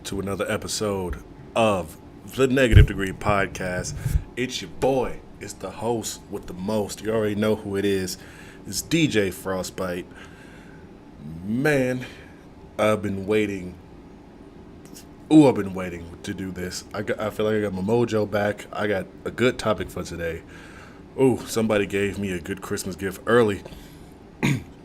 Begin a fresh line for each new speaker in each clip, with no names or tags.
to another episode of the Negative Degree Podcast. It's your boy. It's the host with the most. You already know who it is. It's DJ Frostbite. Man, I've been waiting. I've been waiting to do this. I feel like I got my mojo back. I got a good topic for today. Somebody gave me a good Christmas gift early.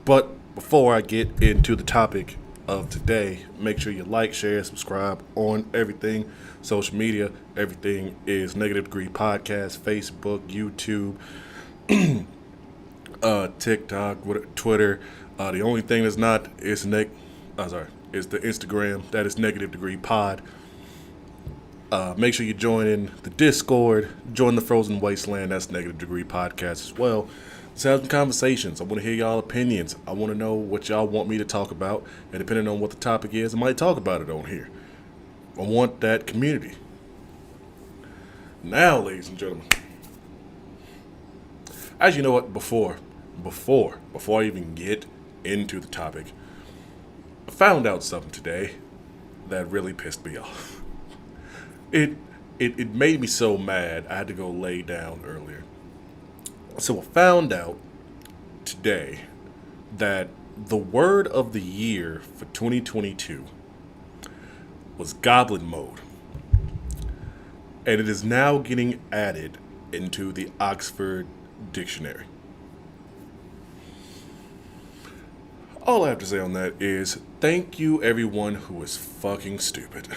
But before I get into the topic of today, make sure you like, share, subscribe on everything, social media. Everything is Negative Degree Podcast, Facebook, YouTube, TikTok, Twitter. The only thing that's not is is the Instagram. That is Negative Degree Pod. Make sure you join in the Discord, join the Frozen Wasteland. That's Negative Degree Podcast as well. Let's have some conversations. I want to hear y'all opinions. I want to know what y'all want me to talk about, and depending on what the topic is, I might talk about it on here. I want that community. Now, ladies and gentlemen, as you know what, before I even get into the topic, I found out something today that really pissed me off. It made me so mad I had to go lay down earlier. So I found out today that the word of the year for 2022 was goblin mode. And it is now getting added into the Oxford Dictionary. All I have to say on that is thank you everyone who is fucking stupid.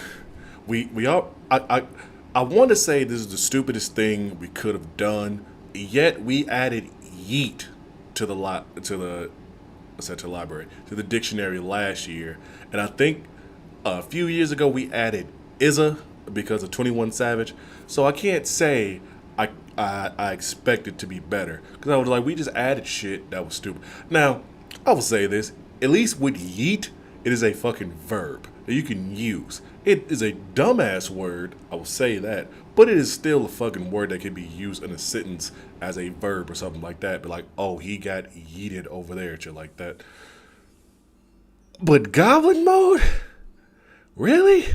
We are I want to say this is the stupidest thing we could have done. Yet we added yeet to the library, to the dictionary last year, and I think a few years ago we added Izza because of 21 Savage. So I can't say I expect it to be better because I was like, we just added shit that was stupid. Now I will say this: at least with yeet, it is a fucking verb that you can use. It is a dumbass word, I will say that, but it is still a fucking word that can be used in a sentence as a verb or something like that. But like, oh, he got yeeted over there, shit like that. But goblin mode? Really?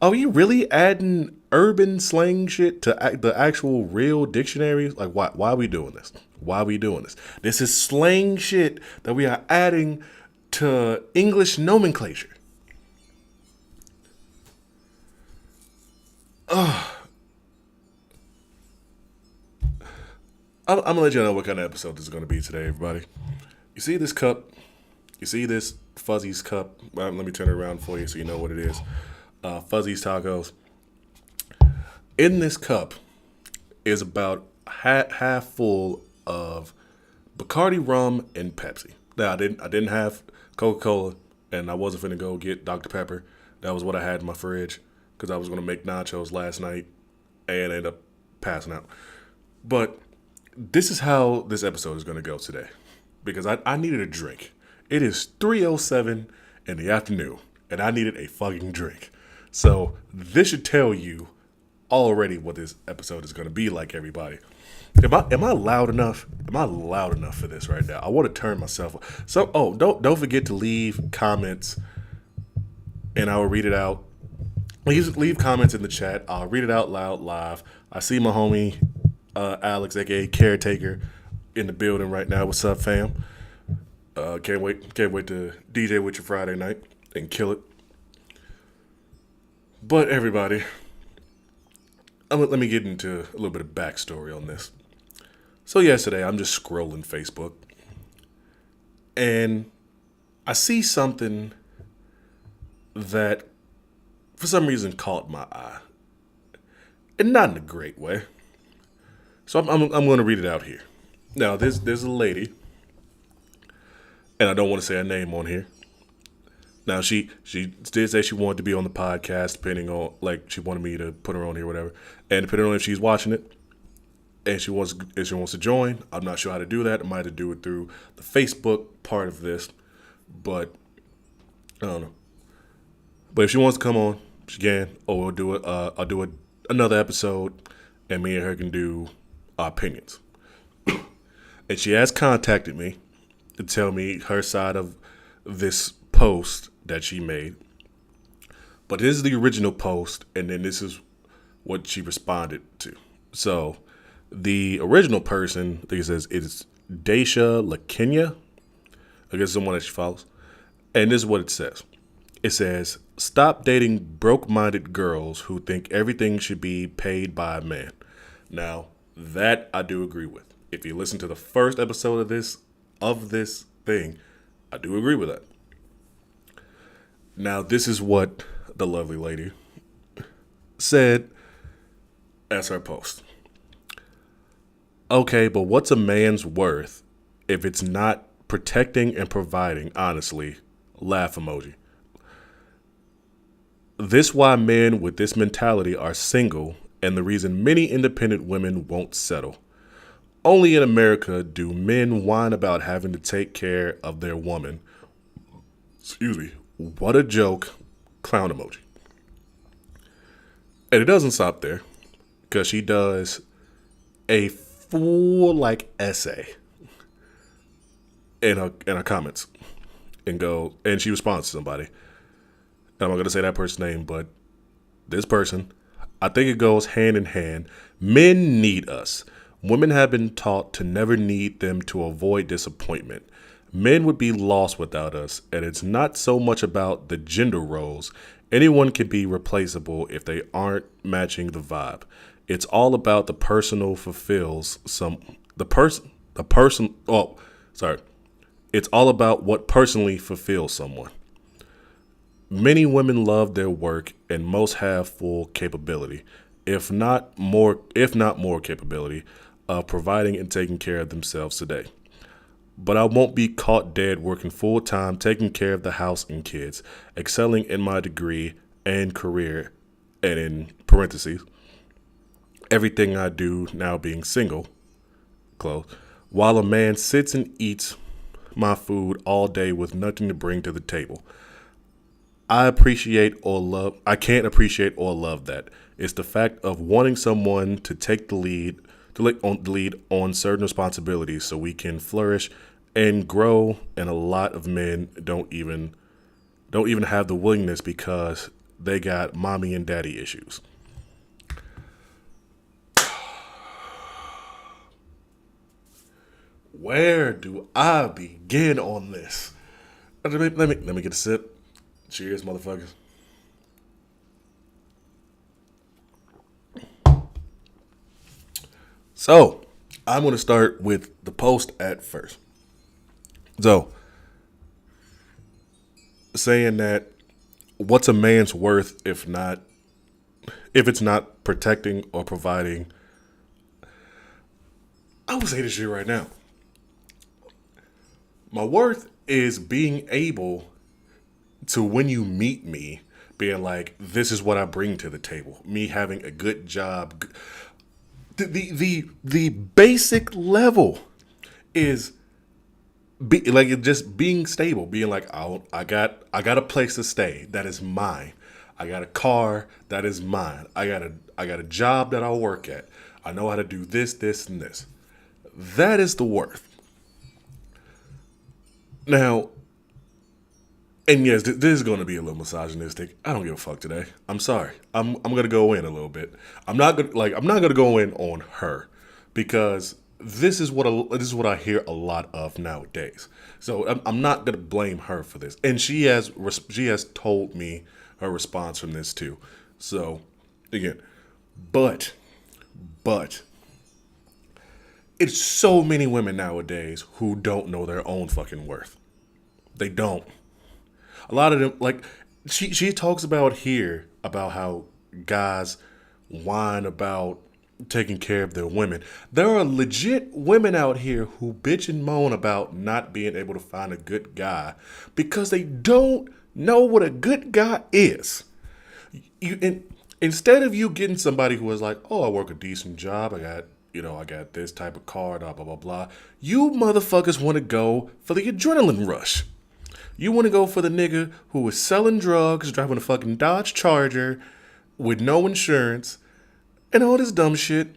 Are we really adding urban slang shit to the actual real dictionary? Like, why are we doing this? Why are we doing this? This is slang shit that we are adding to English nomenclature. I'm gonna let you know what kind of episode this is gonna be today, everybody. You see this cup? You see this Fuzzy's cup? Let me turn it around for you so you know what it is. Fuzzy's Tacos. In this cup is about half full of Bacardi rum and Pepsi. Now I didn't have Coca-Cola, and I wasn't finna go get Dr. Pepper. That was what I had in my fridge because I was gonna make nachos last night and ended up passing out. But this is how this episode is going to go today because I needed a drink. It is 3:07 in the afternoon and I needed a fucking drink. So this should tell you already what this episode is going to be like, everybody. Am I loud enough? Am I loud enough for this right now? I want to turn myself up. So, don't forget to leave comments and I will read it out. Leave comments in the chat. I'll read it out loud live. I see my homie Alex, aka Caretaker, in the building right now. What's up, fam? Can't wait to DJ with you Friday night and kill it. But everybody, let me get into a little bit of backstory on this. So yesterday, I'm just scrolling Facebook, and I see something that, for some reason, caught my eye, and not in a great way. So I'm going to read it out here. Now, there's a lady, and I don't want to say her name on here. Now, she did say she wanted to be on the podcast, depending on, like, she wanted me to put her on here, whatever. And depending on if she's watching it, and she wants to join, I'm not sure how to do that. I might have to do it through the Facebook part of this, but I don't know. But if she wants to come on, she can. Or I'll do another episode, and me and her can do our opinions. And she has contacted me to tell me her side of this post that she made. But this is the original post, and then this is what she responded to. So the original person, I think it says it's Daisha Lakenya. I guess someone that she follows. And this is what it says. It says, stop dating broke-minded girls who think everything should be paid by a man. Now, that I do agree with. If you listen to the first episode of this thing, I do agree with that. Now, this is what the lovely lady said as her post. Okay, but what's a man's worth if it's not protecting and providing, honestly? Laugh emoji. This why men with this mentality are single, and the reason many independent women won't settle. Only in America do men whine about having to take care of their woman. Excuse me. What a joke. Clown emoji. And it doesn't stop there, because she does a full essay in her comments, and she responds to somebody. I'm not going to say that person's name, but this person, I think it goes hand in hand. Men need us. Women have been taught to never need them to avoid disappointment. Men would be lost without us, and it's not so much about the gender roles. Anyone can be replaceable if they aren't matching the vibe. It's all about the personal fulfills some the person. It's all about what personally fulfills someone. Many women love their work, and most have full capability, if not more capability, of providing and taking care of themselves today. But I won't be caught dead working full time, taking care of the house and kids, excelling in my degree and career, and in parentheses, everything I do now being single, close, while a man sits and eats my food all day with nothing to bring to the table. I can't appreciate or love that. It's the fact of wanting someone to take the lead, on certain responsibilities so we can flourish and grow. And a lot of men don't even have the willingness because they got mommy and daddy issues. Where do I begin on this? Let me get a sip. Cheers, motherfuckers. So, I'm going to start with the post at first. So, saying that what's a man's worth if it's not protecting or providing? I will say this shit right now. My worth is being able to, when you meet me, being like, this is what I bring to the table. Me having a good job. The basic level is just being stable, being like, I got a place to stay that is mine. I got a car that is mine. I got a job that I work at. I know how to do this, and this. That is the worth. Now, and yes, this is going to be a little misogynistic. I don't give a fuck today. I'm sorry. I'm going to go in a little bit. I'm not going to go in on her, because this is what I hear a lot of nowadays. So I'm not going to blame her for this. And she has told me her response from this too. So again, but it's so many women nowadays who don't know their own fucking worth. They don't. A lot of them, she talks about here about how guys whine about taking care of their women. There are legit women out here who bitch and moan about not being able to find a good guy because they don't know what a good guy is. Instead of you getting somebody who is like, oh, I work a decent job, I got this type of car, blah, blah, blah, blah. You motherfuckers want to go for the adrenaline rush. You want to go for the nigga who was selling drugs, driving a fucking Dodge Charger with no insurance and all this dumb shit.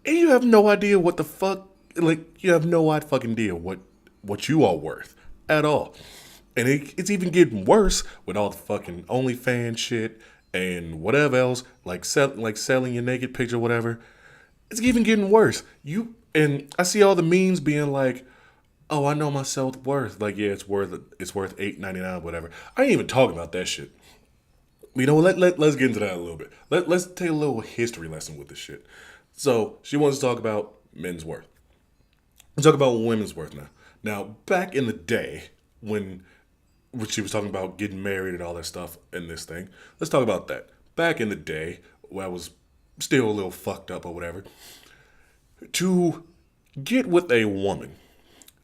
And you have no idea what the fuck, you have no fucking idea what you are worth at all. And it's even getting worse with all the fucking OnlyFans shit and whatever else, like selling your naked picture, whatever. It's even getting worse. And I see all the memes being like, "Oh, I know my self worth." Like, yeah, it's worth $8.99, whatever. I ain't even talking about that shit. You know, let's get into that a little bit. Let's take a little history lesson with this shit. So she wants to talk about men's worth. Let's talk about women's worth now. Now, back in the day when she was talking about getting married and all that stuff in this thing, let's talk about that. Back in the day, where I was still a little fucked up or whatever, to get with a woman,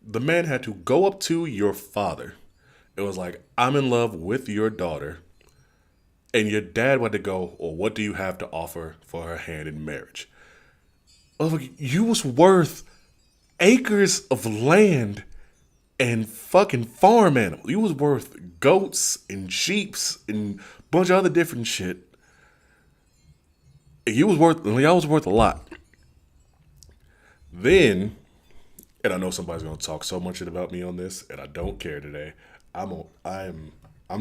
the man had to go up to your father. It was like, I'm in love with your daughter. And your dad had to go, or what do you have to offer for her hand in marriage? You was worth acres of land and fucking farm animals. You was worth goats and sheeps and a bunch of other different shit. Y'all was worth a lot. Then, and I know somebody's gonna talk so much shit about me on this, and I don't care today. I'm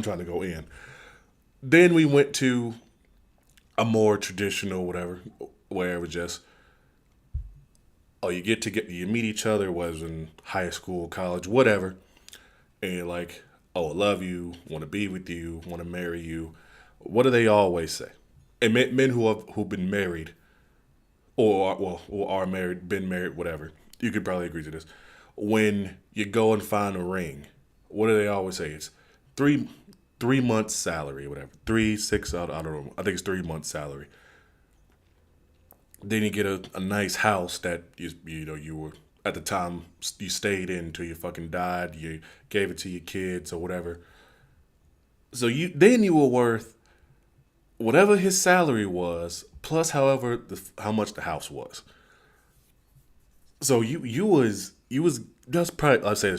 trying to go in. Then we went to a more traditional whatever, where it was just, oh, you meet each other, was in high school, college, whatever, and you're like, oh, I love you, want to be with you, want to marry you. What do they always say? And men who've been married, or are married, been married, whatever, you could probably agree to this. When you go and find a ring, what do they always say? It's 3 months salary, whatever. 3, 6, I don't know. I think it's 3 months salary. Then you get a nice house that you were at the time you stayed in until you fucking died. You gave it to your kids or whatever. So you were worth whatever his salary was plus how much the house was. So you was that's probably, I'd say,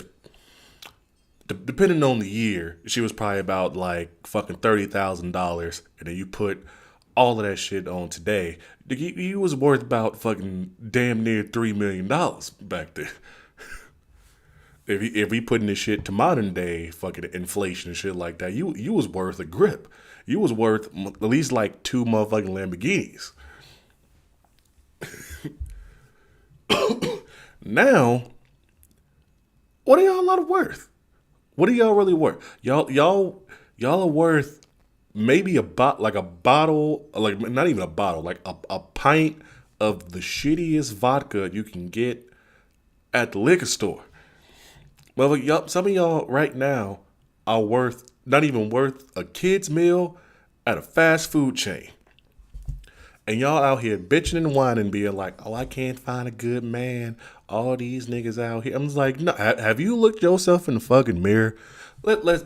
depending on the year, she was probably about like fucking $30,000, and then you put all of that shit on today, you was worth about fucking damn near $3 million back then. If we putting this shit to modern day fucking inflation and shit like that, you was worth a grip. You was worth at least like 2 motherfucking Lamborghinis. Now, what are y'all lot of worth? What are y'all really worth? Y'all are worth maybe like a bottle, like not even a bottle, like a pint of the shittiest vodka you can get at the liquor store. Well, some of y'all right now are not even worth a kid's meal at a fast food chain. And y'all out here bitching and whining, being like, "Oh, I can't find a good man. All these niggas out here." I'm just like, no. Have you looked yourself in the fucking mirror? Let's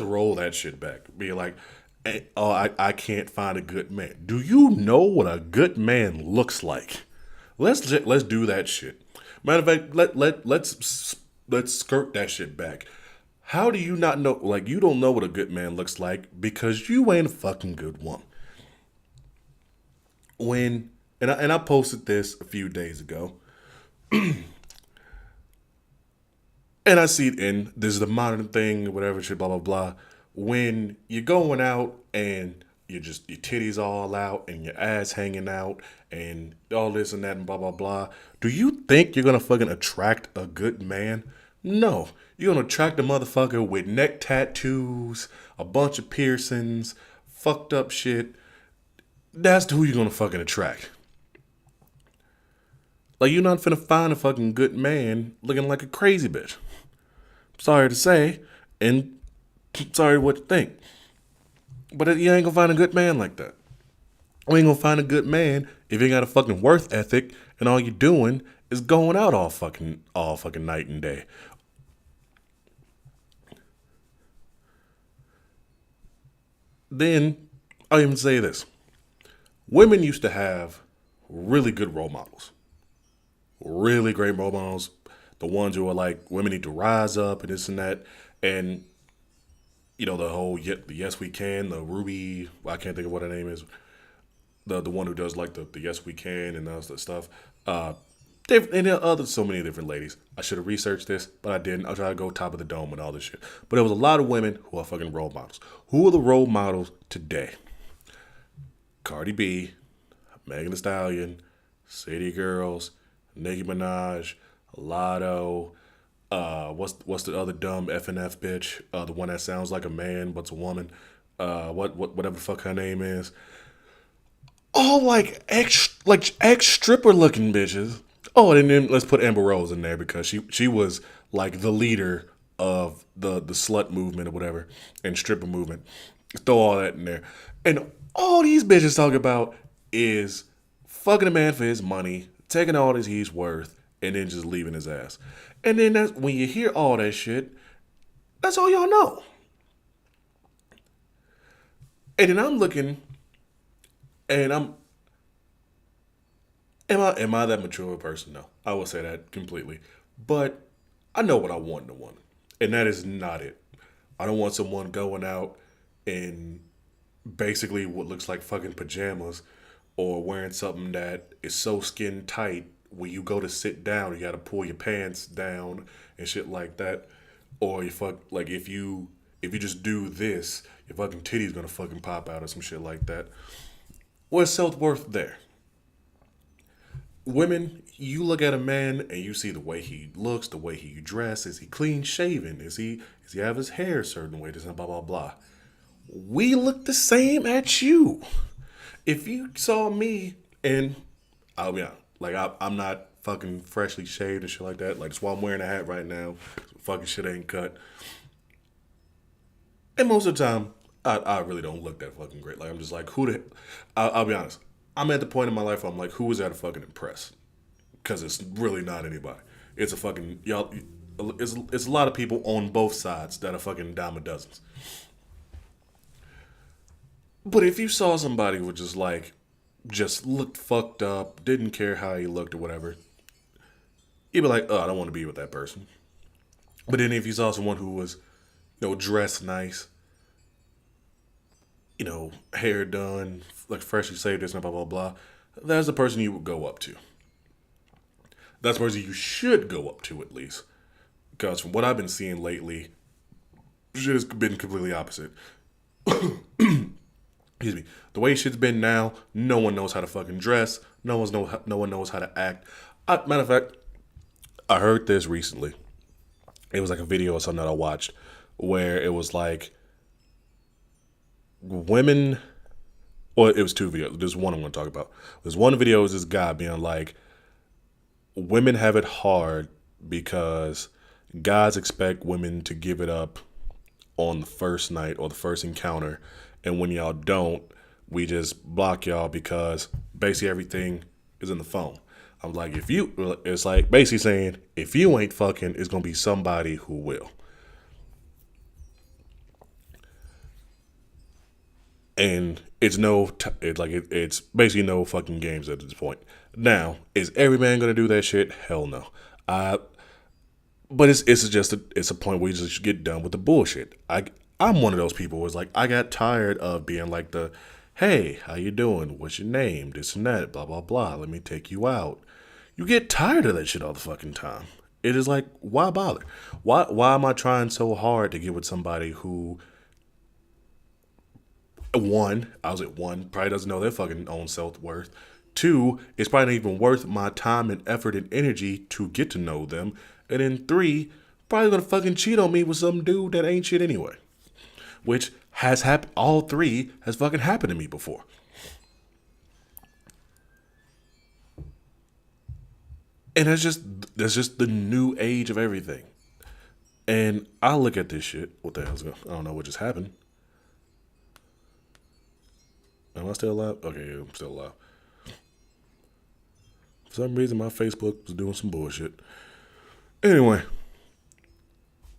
roll that shit back. Be like, "Oh, I can't find a good man." Do you know what a good man looks like? Let's do that shit. Matter of fact, let's skirt that shit back. How do you not know? Like, you don't know what a good man looks like because you ain't a fucking good woman. I posted this a few days ago, and I see it in this is the modern thing, whatever shit, blah blah blah. When you're going out and you just your titties all out and your ass hanging out and all this and that and blah blah blah, do you think you're gonna fucking attract a good man? No, you're gonna attract a motherfucker with neck tattoos, a bunch of piercings, fucked up shit. That's who you're gonna fucking attract. Like, you're not finna find a fucking good man looking like a crazy bitch. Sorry to say, and sorry what you think. But you ain't gonna find a good man like that. You ain't gonna find a good man if you ain't got a fucking worth ethic and all you're doing is going out all fucking night and day. Then, I'll even say this. Women used to have really good role models. Really great role models. The ones who are like, women need to rise up and this and that. And, the whole, the Yes We Can, the Ruby, I can't think of what her name is. The one who does like the Yes We Can and all that stuff. And there are other so many different ladies. I should have researched this, but I didn't. I'll try to go top of the dome and all this shit. But there was a lot of women who are fucking role models. Who are the role models today? Cardi B, Megan Thee Stallion, City Girls, Nicki Minaj, Lotto. What's the other dumb FNF bitch? The one that sounds like a man but's a woman. Whatever the fuck her name is. All like ex stripper looking bitches. Oh, and then let's put Amber Rose in there because she was like the leader of the slut movement or whatever and stripper movement. Throw all that in there, and all these bitches talk about is fucking a man for his money, taking all this he's worth, and then just leaving his ass. And then that's when you hear all that shit. That's all y'all know. And then I'm looking, and am I that mature of a person? No, I will say that completely. But I know what I want in a woman, and that is not it. I don't want someone going out in basically what looks like fucking pajamas, or wearing something that is so skin tight when you go to sit down, you got to pull your pants down and shit like that, or you fuck like if you just do this, your fucking titty's gonna fucking pop out or some shit like that. What's self worth there? Women, you look at a man and you see the way he looks, the way he dresses. Is he clean shaven? Is he have his hair a certain way? This and blah blah blah. We look the same at you. If you saw me and I'll be honest, like I'm not fucking freshly shaved and shit like that. Like that's why I'm wearing a hat right now. So fucking shit ain't cut. And most of the time, I really don't look that fucking great. Like I'm just like who the. I'll be honest. I'm at the point in my life where I'm like, who is that to fucking impress? Because it's really not anybody. It's a fucking y'all. It's a lot of people on both sides that are fucking dime a dozens. But if you saw somebody who just looked fucked up, didn't care how he looked or whatever, you'd be like, oh, I don't want to be with that person. But then if you saw someone who was, dressed nice, hair done, like freshly shaved, this and blah, blah, blah, that's the person you would go up to. That's the person you should go up to at least. Because from what I've been seeing lately, shit has been completely opposite. Excuse me. The way shit's been now, no one knows how to fucking dress. No one knows how to act. Matter of fact, I heard this recently. It was like a video or something that I watched where it was like women. Well, it was two videos. There's one I'm going to talk about. There's one video is this guy being like, women have it hard because guys expect women to give it up on the first night or the first encounter. And when y'all don't, we just block y'all because basically everything is in the phone. I'm like, it's like basically saying, if you ain't fucking, it's going to be somebody who will. And it's it's basically no fucking games at this point. Now, is every man gonna do that shit? Hell no. But it's a point where you just get done with the bullshit. I'm one of those people who's like, I got tired of being like hey, how you doing? What's your name? This and that, blah blah blah. Let me take you out. You get tired of that shit all the fucking time. It is like, why bother? Why am I trying so hard to get with somebody who one, probably doesn't know their fucking own self-worth. Two, it's probably not even worth my time and effort and energy to get to know them. And then three, probably gonna fucking cheat on me with some dude that ain't shit anyway. Which has happened, all three has fucking happened to me before. And that's just the new age of everything. And I look at this shit, what the hell's going on? I don't know what just happened. Am I still alive? Okay, yeah, I'm still alive. For some reason, my Facebook was doing some bullshit. Anyway,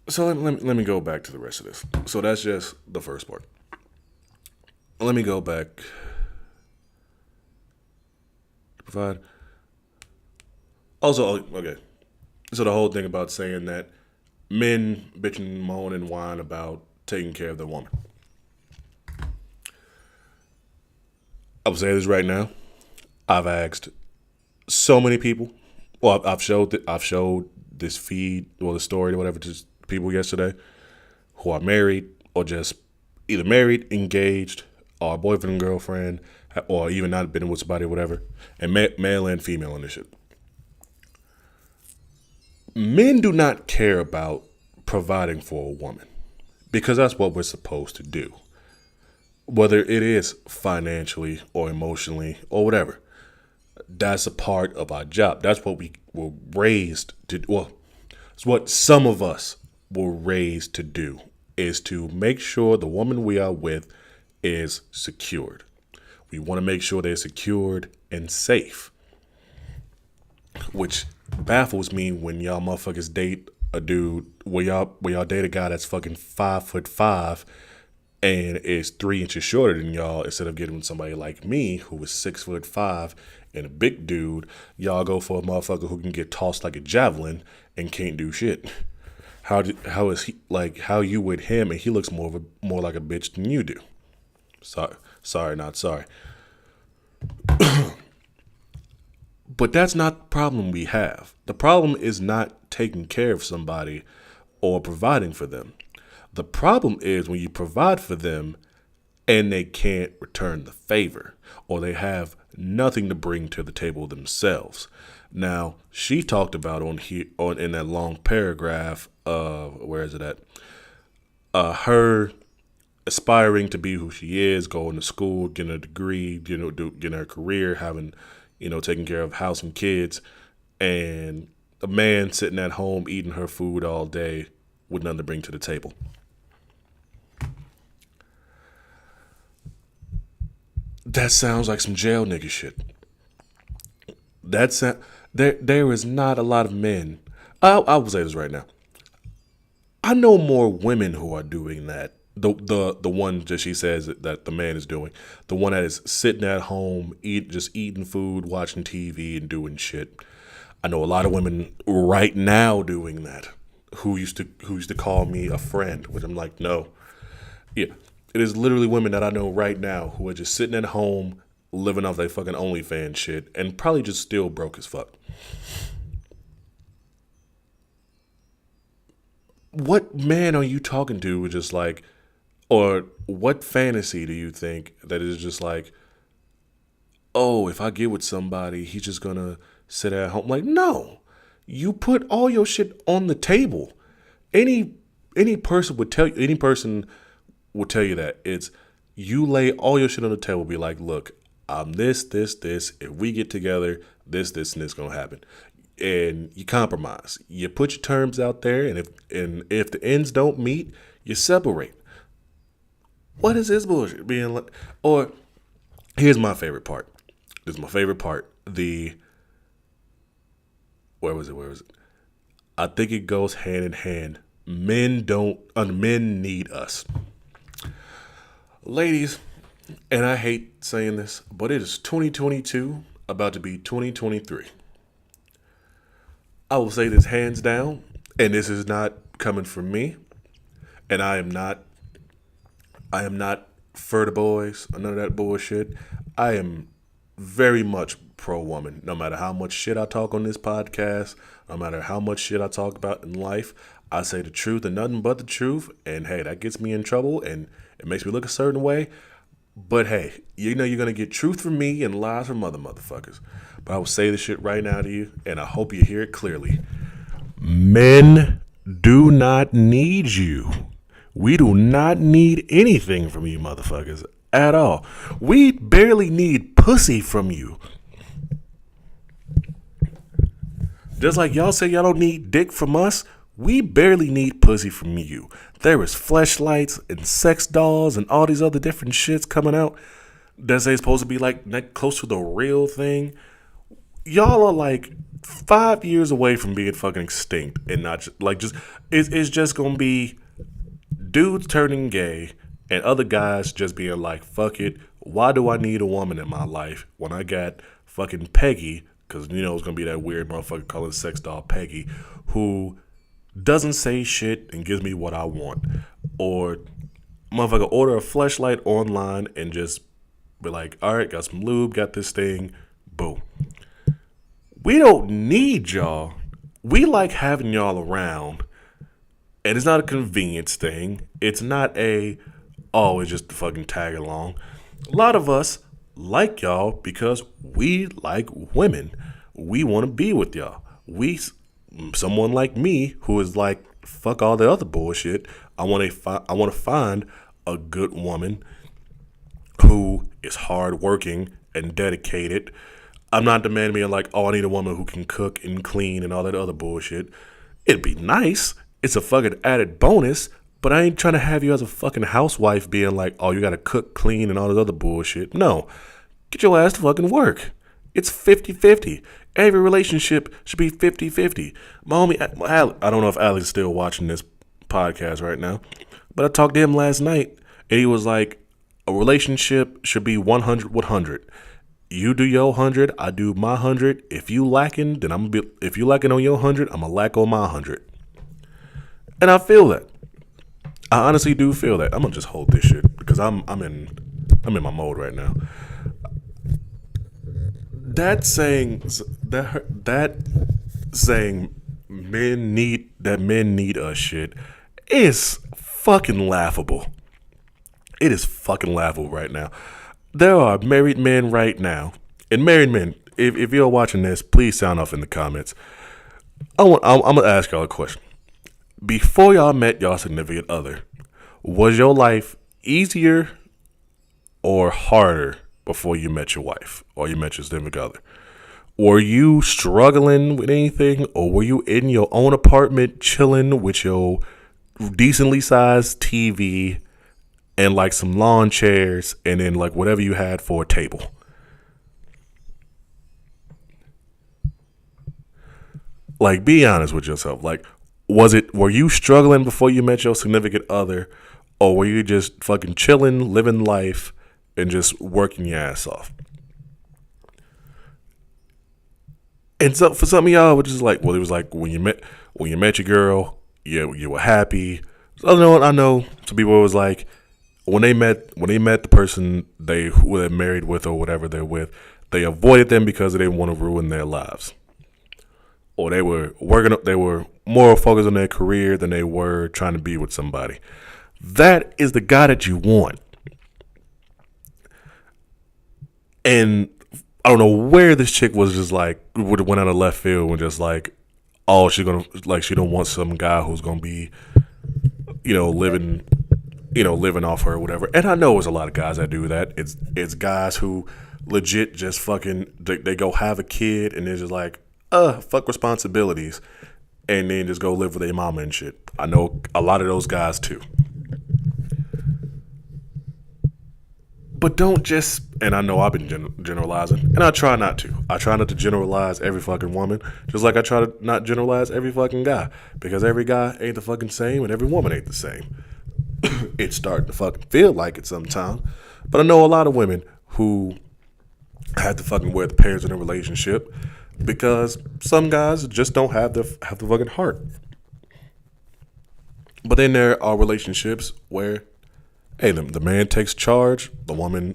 so let me go back to the rest of this. So that's just the first part. Let me go back. Provide. Also, okay. So the whole thing about saying that men bitch and moan and whine about taking care of their woman. I'll say this right now. I've asked so many people, Well, I've showed this feed or the story or whatever to people yesterday who are married or just either married, engaged, or boyfriend and girlfriend, or even not been with somebody or whatever, and male and female on this shit. Men do not care about providing for a woman because that's what we're supposed to do. Whether it is financially or emotionally or whatever, that's a part of our job. That's what we were raised to. Well, it's what some of us were raised to do, is to make sure the woman we are with is secured. We want to make sure they're secured and safe, which baffles me when y'all motherfuckers date a dude where y'all date a guy that's fucking 5'5" and is 3 inches shorter than y'all. Instead of getting somebody like me who is 6'5" and a big dude, y'all go for a motherfucker who can get tossed like a javelin and can't do shit. How is he like? How you with him and he looks more like a bitch than you do? Sorry, not sorry. But that's not the problem we have. The problem is not taking care of somebody or providing for them. The problem is when you provide for them and they can't return the favor or they have nothing to bring to the table themselves. Now, she talked about in that long paragraph, where is it at? Her aspiring to be who she is, going to school, getting a degree, getting her career, having, taking care of house and kids, and a man sitting at home eating her food all day with nothing to bring to the table. That sounds like some jail nigga shit. There is not a lot of men. I will say this right now. I know more women who are doing that. The one that she says that the man is doing, the one that is sitting at home, just eating food, watching TV, and doing shit. I know a lot of women right now doing that, who used to call me a friend, which I'm like, no, yeah, it is literally women that I know right now who are just sitting at home, living off their fucking OnlyFans shit, and probably just still broke as fuck. What man are you talking to? Just like. Or what fantasy do you think that is just like, oh, if I get with somebody, he's just gonna sit at home? Like, no, you put all your shit on the table. Any person would tell you that it's you lay all your shit on the table. Be like, look, I'm this. If we get together, this, and this gonna happen. And you compromise. You put your terms out there, and if the ends don't meet, you separate. What is this bullshit being like? Or here's my favorite part. This is my favorite part. Where was it? I think it goes hand in hand. Men need us. Ladies, and I hate saying this, but it is 2022, about to be 2023. I will say this hands down, and this is not coming from me, and I am not for the boys or none of that bullshit. I am very much pro-woman. No matter how much shit I talk on this podcast, no matter how much shit I talk about in life, I say the truth and nothing but the truth. And hey, that gets me in trouble and it makes me look a certain way. But hey, you're going to get truth from me and lies from other motherfuckers. But I will say this shit right now to you, and I hope you hear it clearly. Men do not need you. We do not need anything from you motherfuckers at all. We barely need pussy from you. Just like y'all say y'all don't need dick from us, we barely need pussy from you. There is fleshlights and sex dolls and all these other different shits coming out that say supposed to be like close to the real thing. Y'all are like 5 years away from being fucking extinct, and not it's just gonna be dudes turning gay and other guys just being like, fuck it, why do I need a woman in my life when I got fucking Peggy, because it's going to be that weird motherfucker calling sex doll Peggy, who doesn't say shit and gives me what I want. Or motherfucker order a fleshlight online and just be like, all right, got some lube, got this thing, boom. We don't need y'all. We like having y'all around. And it's not a convenience thing. It's not it's just fucking tag along. A lot of us like y'all because we like women. We want to be with y'all. Someone like me who is like, fuck all the other bullshit. I want to find a good woman who is hardworking and dedicated. I'm not demanding being like, I need a woman who can cook and clean and all that other bullshit. It'd be nice. It's a fucking added bonus, but I ain't trying to have you as a fucking housewife being like, you gotta cook, clean, and all this other bullshit. No. Get your ass to fucking work. It's 50-50. Every relationship should be 50-50. My homie, I don't know if Alex is still watching this podcast right now, but I talked to him last night, and he was like, a relationship should be 100-100. You do your 100, I do my 100. If you lacking, then if you lacking on your 100, I'm gonna lack on my 100. And I feel that. I honestly do feel that. I'm gonna just hold this shit because I'm in my mode right now. That saying men need us shit is fucking laughable. It is fucking laughable right now. There are married men right now, and married men. If you're watching this, please sound off in the comments. I'm gonna ask y'all a question. Before y'all met y'all significant other, was your life easier or harder before you met your wife or you met your significant other? Were you struggling with anything, or were you in your own apartment chilling with your decently sized TV and like some lawn chairs and then like whatever you had for a table? Like, be honest with yourself. Like, were you struggling before you met your significant other, or were you just fucking chilling, living life, and just working your ass off? And so for some of y'all, which is like, it was like when you met your girl, you were happy. So I know some people was like, when they met the person who they're married with or whatever they're with, they avoided them because they didn't want to ruin their lives, or they were more focused on their career than they were trying to be with somebody. That is the guy that you want. And I don't know where this chick was just like, went out of left field and just like, she don't want some guy who's gonna be, living off her or whatever. And I know there's a lot of guys that do that. It's guys who legit just fucking, they go have a kid and they're just like, fuck responsibilities, and then just go live with their mama and shit. I know a lot of those guys too. But don't just, and I know I've been generalizing, and I try not to. I try not to generalize every fucking woman, just like I try to not generalize every fucking guy, because every guy ain't the fucking same, and every woman ain't the same. It's starting to fucking feel like it sometimes. But I know a lot of women who have to fucking wear the pants in a relationship because some guys just don't have the fucking heart. But then there are relationships where, hey, the man takes charge, the woman,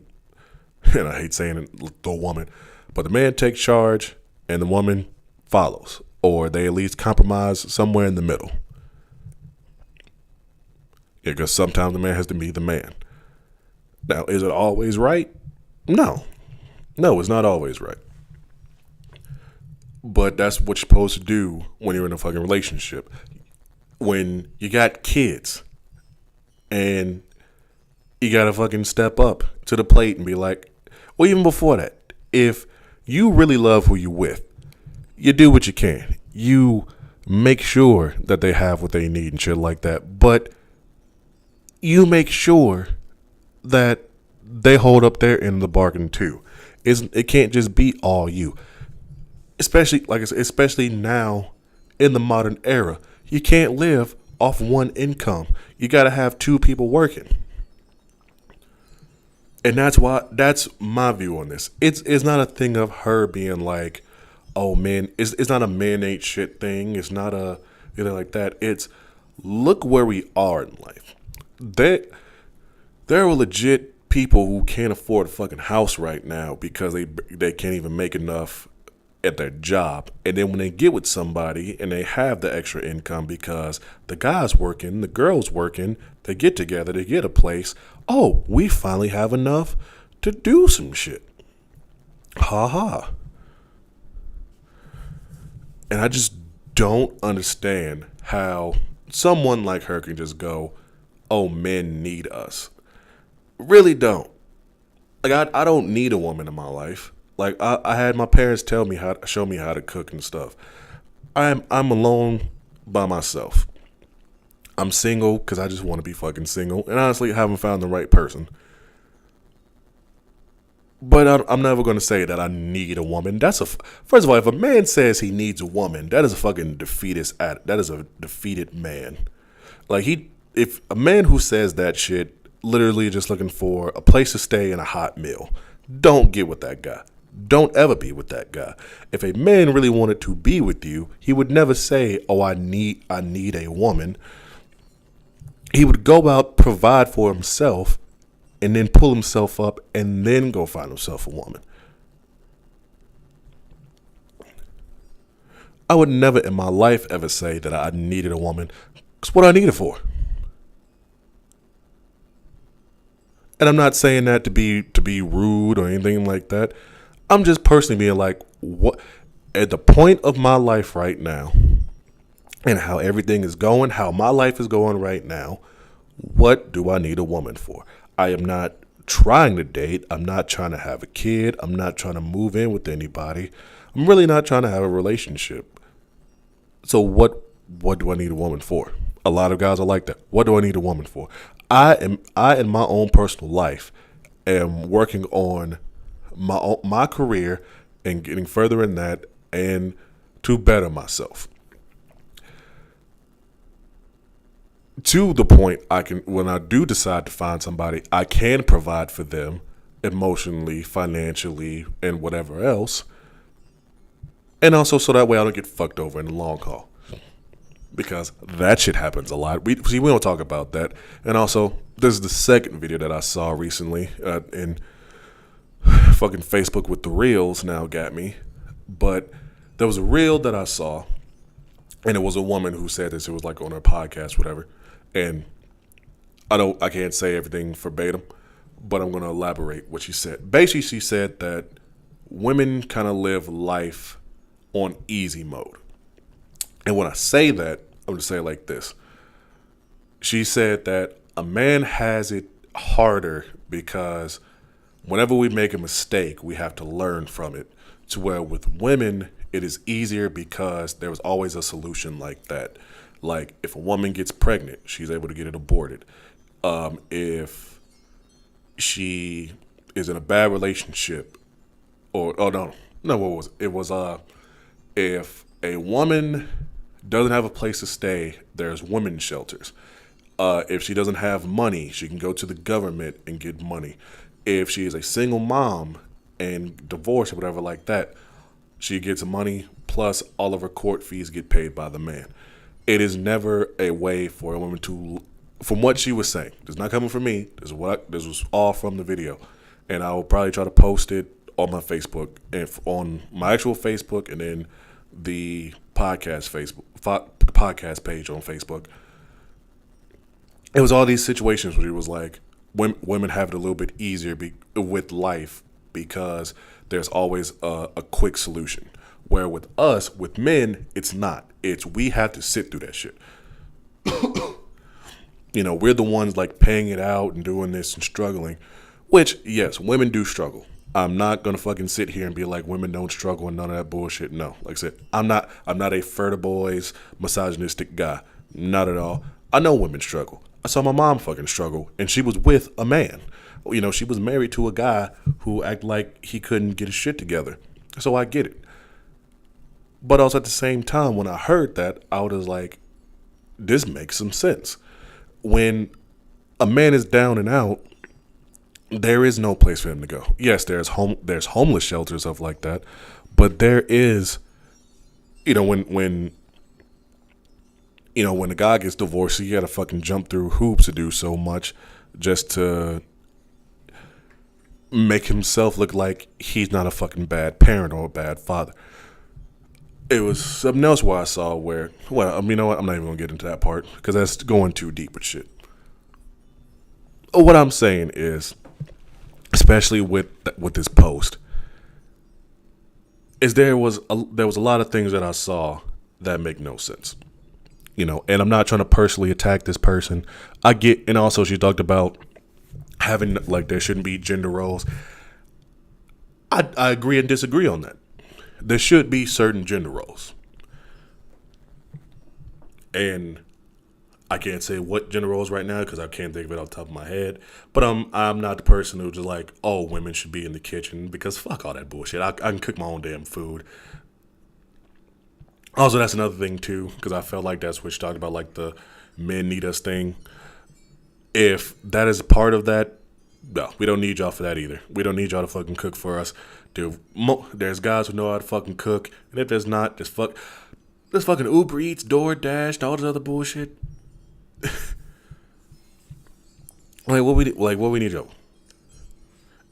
and I hate saying it, the woman, but the man takes charge and the woman follows, or they at least compromise somewhere in the middle. Yeah, because sometimes the man has to be the man. Now, is it always right? No, it's not always right. But that's what you're supposed to do when you're in a fucking relationship. When you got kids and you gotta fucking step up to the plate and be like, well, even before that, if you really love who you with, you do what you can. You make sure that they have what they need and shit like that. But you make sure that they hold up their end of the bargain too. It can't just be all you. Especially now in the modern era. You can't live off one income. You gotta have two people working. And that's my view on this. It's not a thing of her being like, oh man, it's not a man ain't shit thing. It's not a like that. It's look where we are in life. There are legit people who can't afford a fucking house right now because they can't even make enough at their job. And then when they get with somebody and they have the extra income because the guy's working, the girl's working, they get together, they get a place. Oh, we finally have enough to do some shit. Ha ha. And I just don't understand how someone like her can just go, oh, men need us. Really don't. Like, I don't need a woman in my life. Like, I had my parents show me how to cook and stuff. I'm alone by myself. I'm single because I just want to be fucking single. And honestly, I haven't found the right person. But I'm never going to say that I need a woman. First of all, if a man says he needs a woman, that is a fucking that is a defeated man. Like, if a man who says that shit, literally just looking for a place to stay and a hot meal, don't get with that guy. Don't ever be with that guy. If a man really wanted to be with you, he would never say, oh, I need a woman. He would go out, provide for himself, and then pull himself up and then go find himself a woman. I would never in my life ever say that I needed a woman. Because what I need it for? And I'm not saying that to be rude or anything like that. I'm just personally being like, what at the point of my life right now and how everything is going, how my life is going right now, what do I need a woman for? I am not trying to date. I'm not trying to have a kid. I'm not trying to move in with anybody. I'm really not trying to have a relationship. So what do I need a woman for? A lot of guys are like that. What do I need a woman for? I in my own personal life am working on my career and getting further in that and to better myself. To the point when I do decide to find somebody, I can provide for them emotionally, financially, and whatever else. And also so that way I don't get fucked over in the long haul. Because that shit happens a lot. We don't talk about that. And also, this is the second video that I saw recently in fucking Facebook with the reels now got me. But there was a reel that I saw, and it was a woman who said this. It was like on her podcast, whatever. And I can't say everything verbatim, but I'm going to elaborate what she said. Basically, she said that women kind of live life on easy mode. And when I say that, I'm going to say it like this. She said that a man has it harder because whenever we make a mistake, we have to learn from it. To where with women, it is easier because there was always a solution like that. Like if a woman gets pregnant, she's able to get it aborted. If she is in a bad relationship, what was it? It was if a woman doesn't have a place to stay, there's women's shelters. If she doesn't have money, she can go to the government and get money. If she is a single mom and divorced or whatever like that, she gets money plus all of her court fees get paid by the man. It is never a way for a woman to, from what she was saying, this is not coming from me, this was all from the video. And I will probably try to post it on my Facebook and on my actual Facebook and then the podcast page on Facebook. It was all these situations where it was like women have it a little bit easier with life because there's always a quick solution. Where with us, with men, it's not. We have to sit through that shit. We're the ones like paying it out and doing this and struggling, which yes, women do struggle. I'm not going to fucking sit here and be like women don't struggle and none of that bullshit. No, like I said, I'm not a further boys misogynistic guy. Not at all. I know women struggle. I saw my mom fucking struggle and she was with a man. She was married to a guy who acted like he couldn't get his shit together. So I get it. But also at the same time, when I heard that, I was like, this makes some sense. When a man is down and out, there is no place for him to go. Yes, there's homeless shelters, stuff like that. But there is, when a guy gets divorced, he got to fucking jump through hoops to do so much just to make himself look like he's not a fucking bad parent or a bad father. It was something else where I saw where, well, you know what? I'm not even gonna get into that part because that's going too deep with shit. What I'm saying is, especially with this post, is there was a lot of things that I saw that make no sense. And I'm not trying to personally attack this person. I get, and also she talked about having, like, there shouldn't be gender roles. I agree and disagree on that. There should be certain gender roles. And I can't say what gender roles right now because I can't think of it off the top of my head. But I'm not the person who's just like, oh, women should be in the kitchen, because fuck all that bullshit. I can cook my own damn food. Also, that's another thing too, because I felt like that's what she talked about, like the men need us thing. If that is part of that, no, we don't need y'all for that either. We don't need y'all to fucking cook for us. Dude, there's guys who know how to fucking cook, and if there's not, there's fucking Uber Eats, DoorDash, and all this other bullshit. What we need y'all.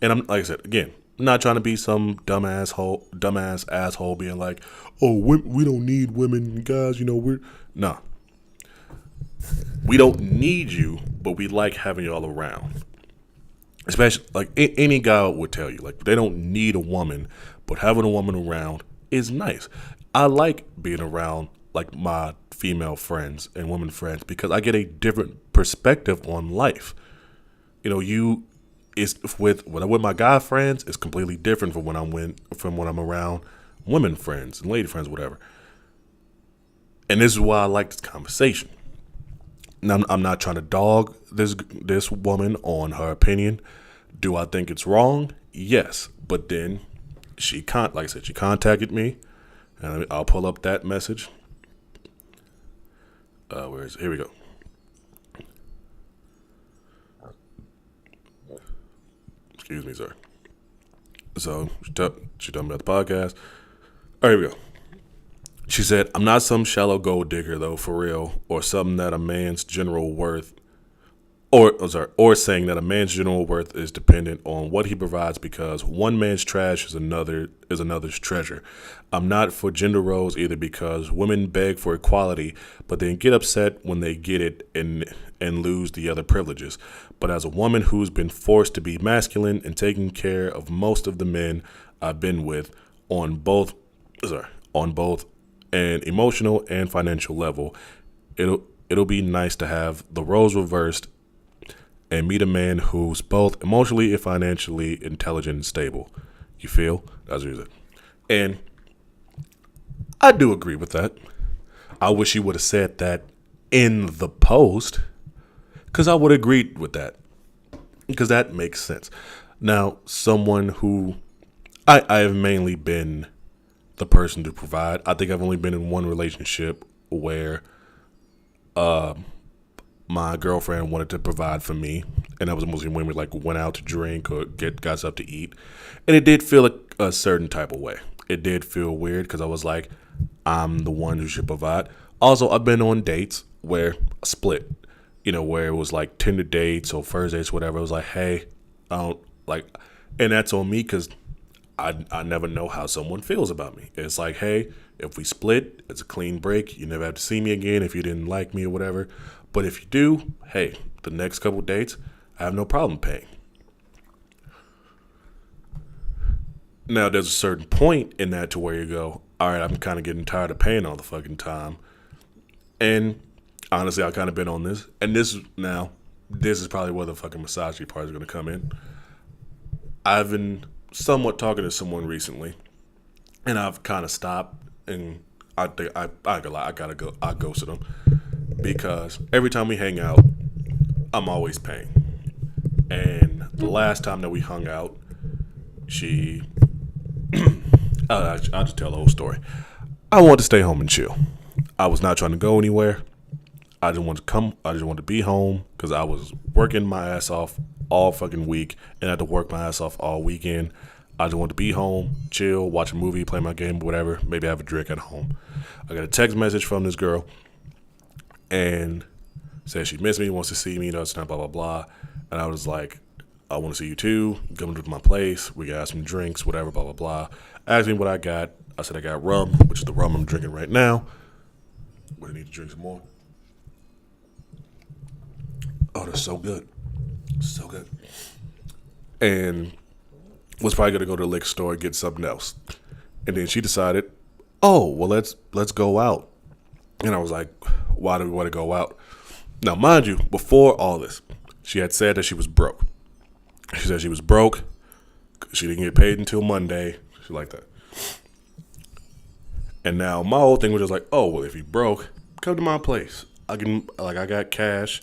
And I'm, like I said again, I'm not trying to be some dumbass asshole being like, oh, we don't need women, guys. Nah. We don't need you, but we like having y'all around. Especially, like, any guy would tell you, like, they don't need a woman, but having a woman around is nice. I like being around, like, my female friends and women friends because I get a different perspective on life. When I'm with my guy friends, it's completely different from when I'm around women friends and lady friends, whatever. And this is why I like this conversation. Now, I'm not trying to dog this woman on her opinion. Do I think it's wrong? Yes. But then she contacted me, and I'll pull up that message. Where is it? Here we go. Excuse me, sir. So she told me about the podcast. All right, here we go. She said, I'm not some shallow gold digger, though, for real, or something that a man's general worth, or saying that a man's general worth is dependent on what he provides because one man's trash is another's treasure. I'm not for gender roles either because women beg for equality, but then get upset when they get it and lose the other privileges. But as a woman who's been forced to be masculine and taking care of most of the men I've been with on both an emotional and financial level, it'll be nice to have the roles reversed and meet a man who's both emotionally and financially intelligent and stable. You feel? That's what he said. And I do agree with that. I wish he would have said that in the post, because I would agree with that, because that makes sense. Now, someone who I have mainly been the person to provide. I think I've only been in one relationship where my girlfriend wanted to provide for me, and that was mostly when we went out to drink or got stuff to eat, and it did feel a certain type of way. It did feel weird because I was like, I'm the one who should provide. Also, I've been on dates where I split, where it was like Tinder dates or first dates, whatever. It was like, hey, I don't like, and that's on me because I never know how someone feels about me. It's like, hey, if we split, it's a clean break. You never have to see me again if you didn't like me or whatever. But if you do, hey, the next couple dates, I have no problem paying. Now, there's a certain point in that to where you go, all right, I'm kind of getting tired of paying all the fucking time. And honestly, I've kind of been on this. And this is probably where the fucking misogyny part is going to come in. I've been somewhat talking to someone recently, and I've kind of stopped, and I think I ghosted them because every time we hang out, I'm always paying. And the last time that we hung out, I'll just tell the whole story. I wanted to stay home and chill. I was not trying to go anywhere. I just wanted to be home because I was working my ass off all fucking week and I had to work my ass off all weekend. I just wanted to be home, chill, watch a movie, play my game, whatever. Maybe have a drink at home. I got a text message from this girl and said she missed me, wants to see me, blah, blah, blah. And I was like, I want to see you too. Come to my place. We got some drinks, whatever, blah, blah, blah. Asked me what I got. I said I got rum, which is the rum I'm drinking right now. But I need to drink some more. Oh, that's so good. So good. And was probably gonna go to the liquor store and get something else. And then she decided, oh, well let's go out. And I was like, why do we want to go out? Now, mind you, before all this, she had said that she was broke. She said she was broke. She didn't get paid until Monday. She like that. And now my whole thing was just like, oh, well, if you broke, come to my place. I got cash.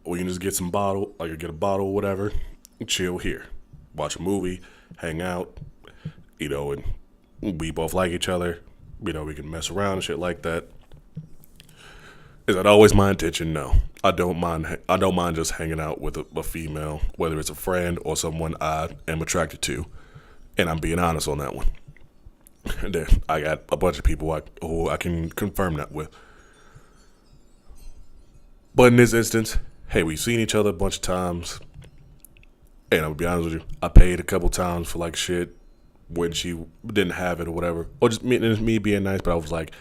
We can just get some bottle. I could get a bottle or whatever. And chill here. Watch a movie. Hang out. And we both like each other. We can mess around and shit like that. Is that always my intention? No. I don't mind just hanging out with a female, whether it's a friend or someone I am attracted to. And I'm being honest on that one. And then I got a bunch of people who I can confirm that with. But in this instance, hey, we've seen each other a bunch of times. And I'm gonna be honest with you, I paid a couple times for like shit when she didn't have it or whatever. Or just me being nice, but I was like,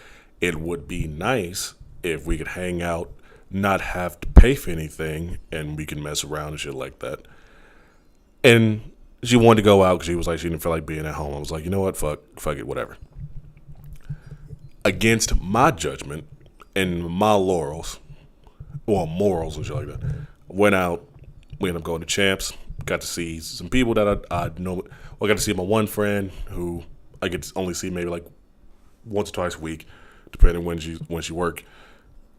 it would be nice if we could hang out, not have to pay for anything, and we can mess around and shit like that. And she wanted to go out because she was like, she didn't feel like being at home. I was like, you know what, fuck it, whatever. Against my judgment and my morals and shit like that, went out, we ended up going to Champs, got to see some people that I know. I got to see my one friend who I get to only see maybe like once or twice a week, depending when she work.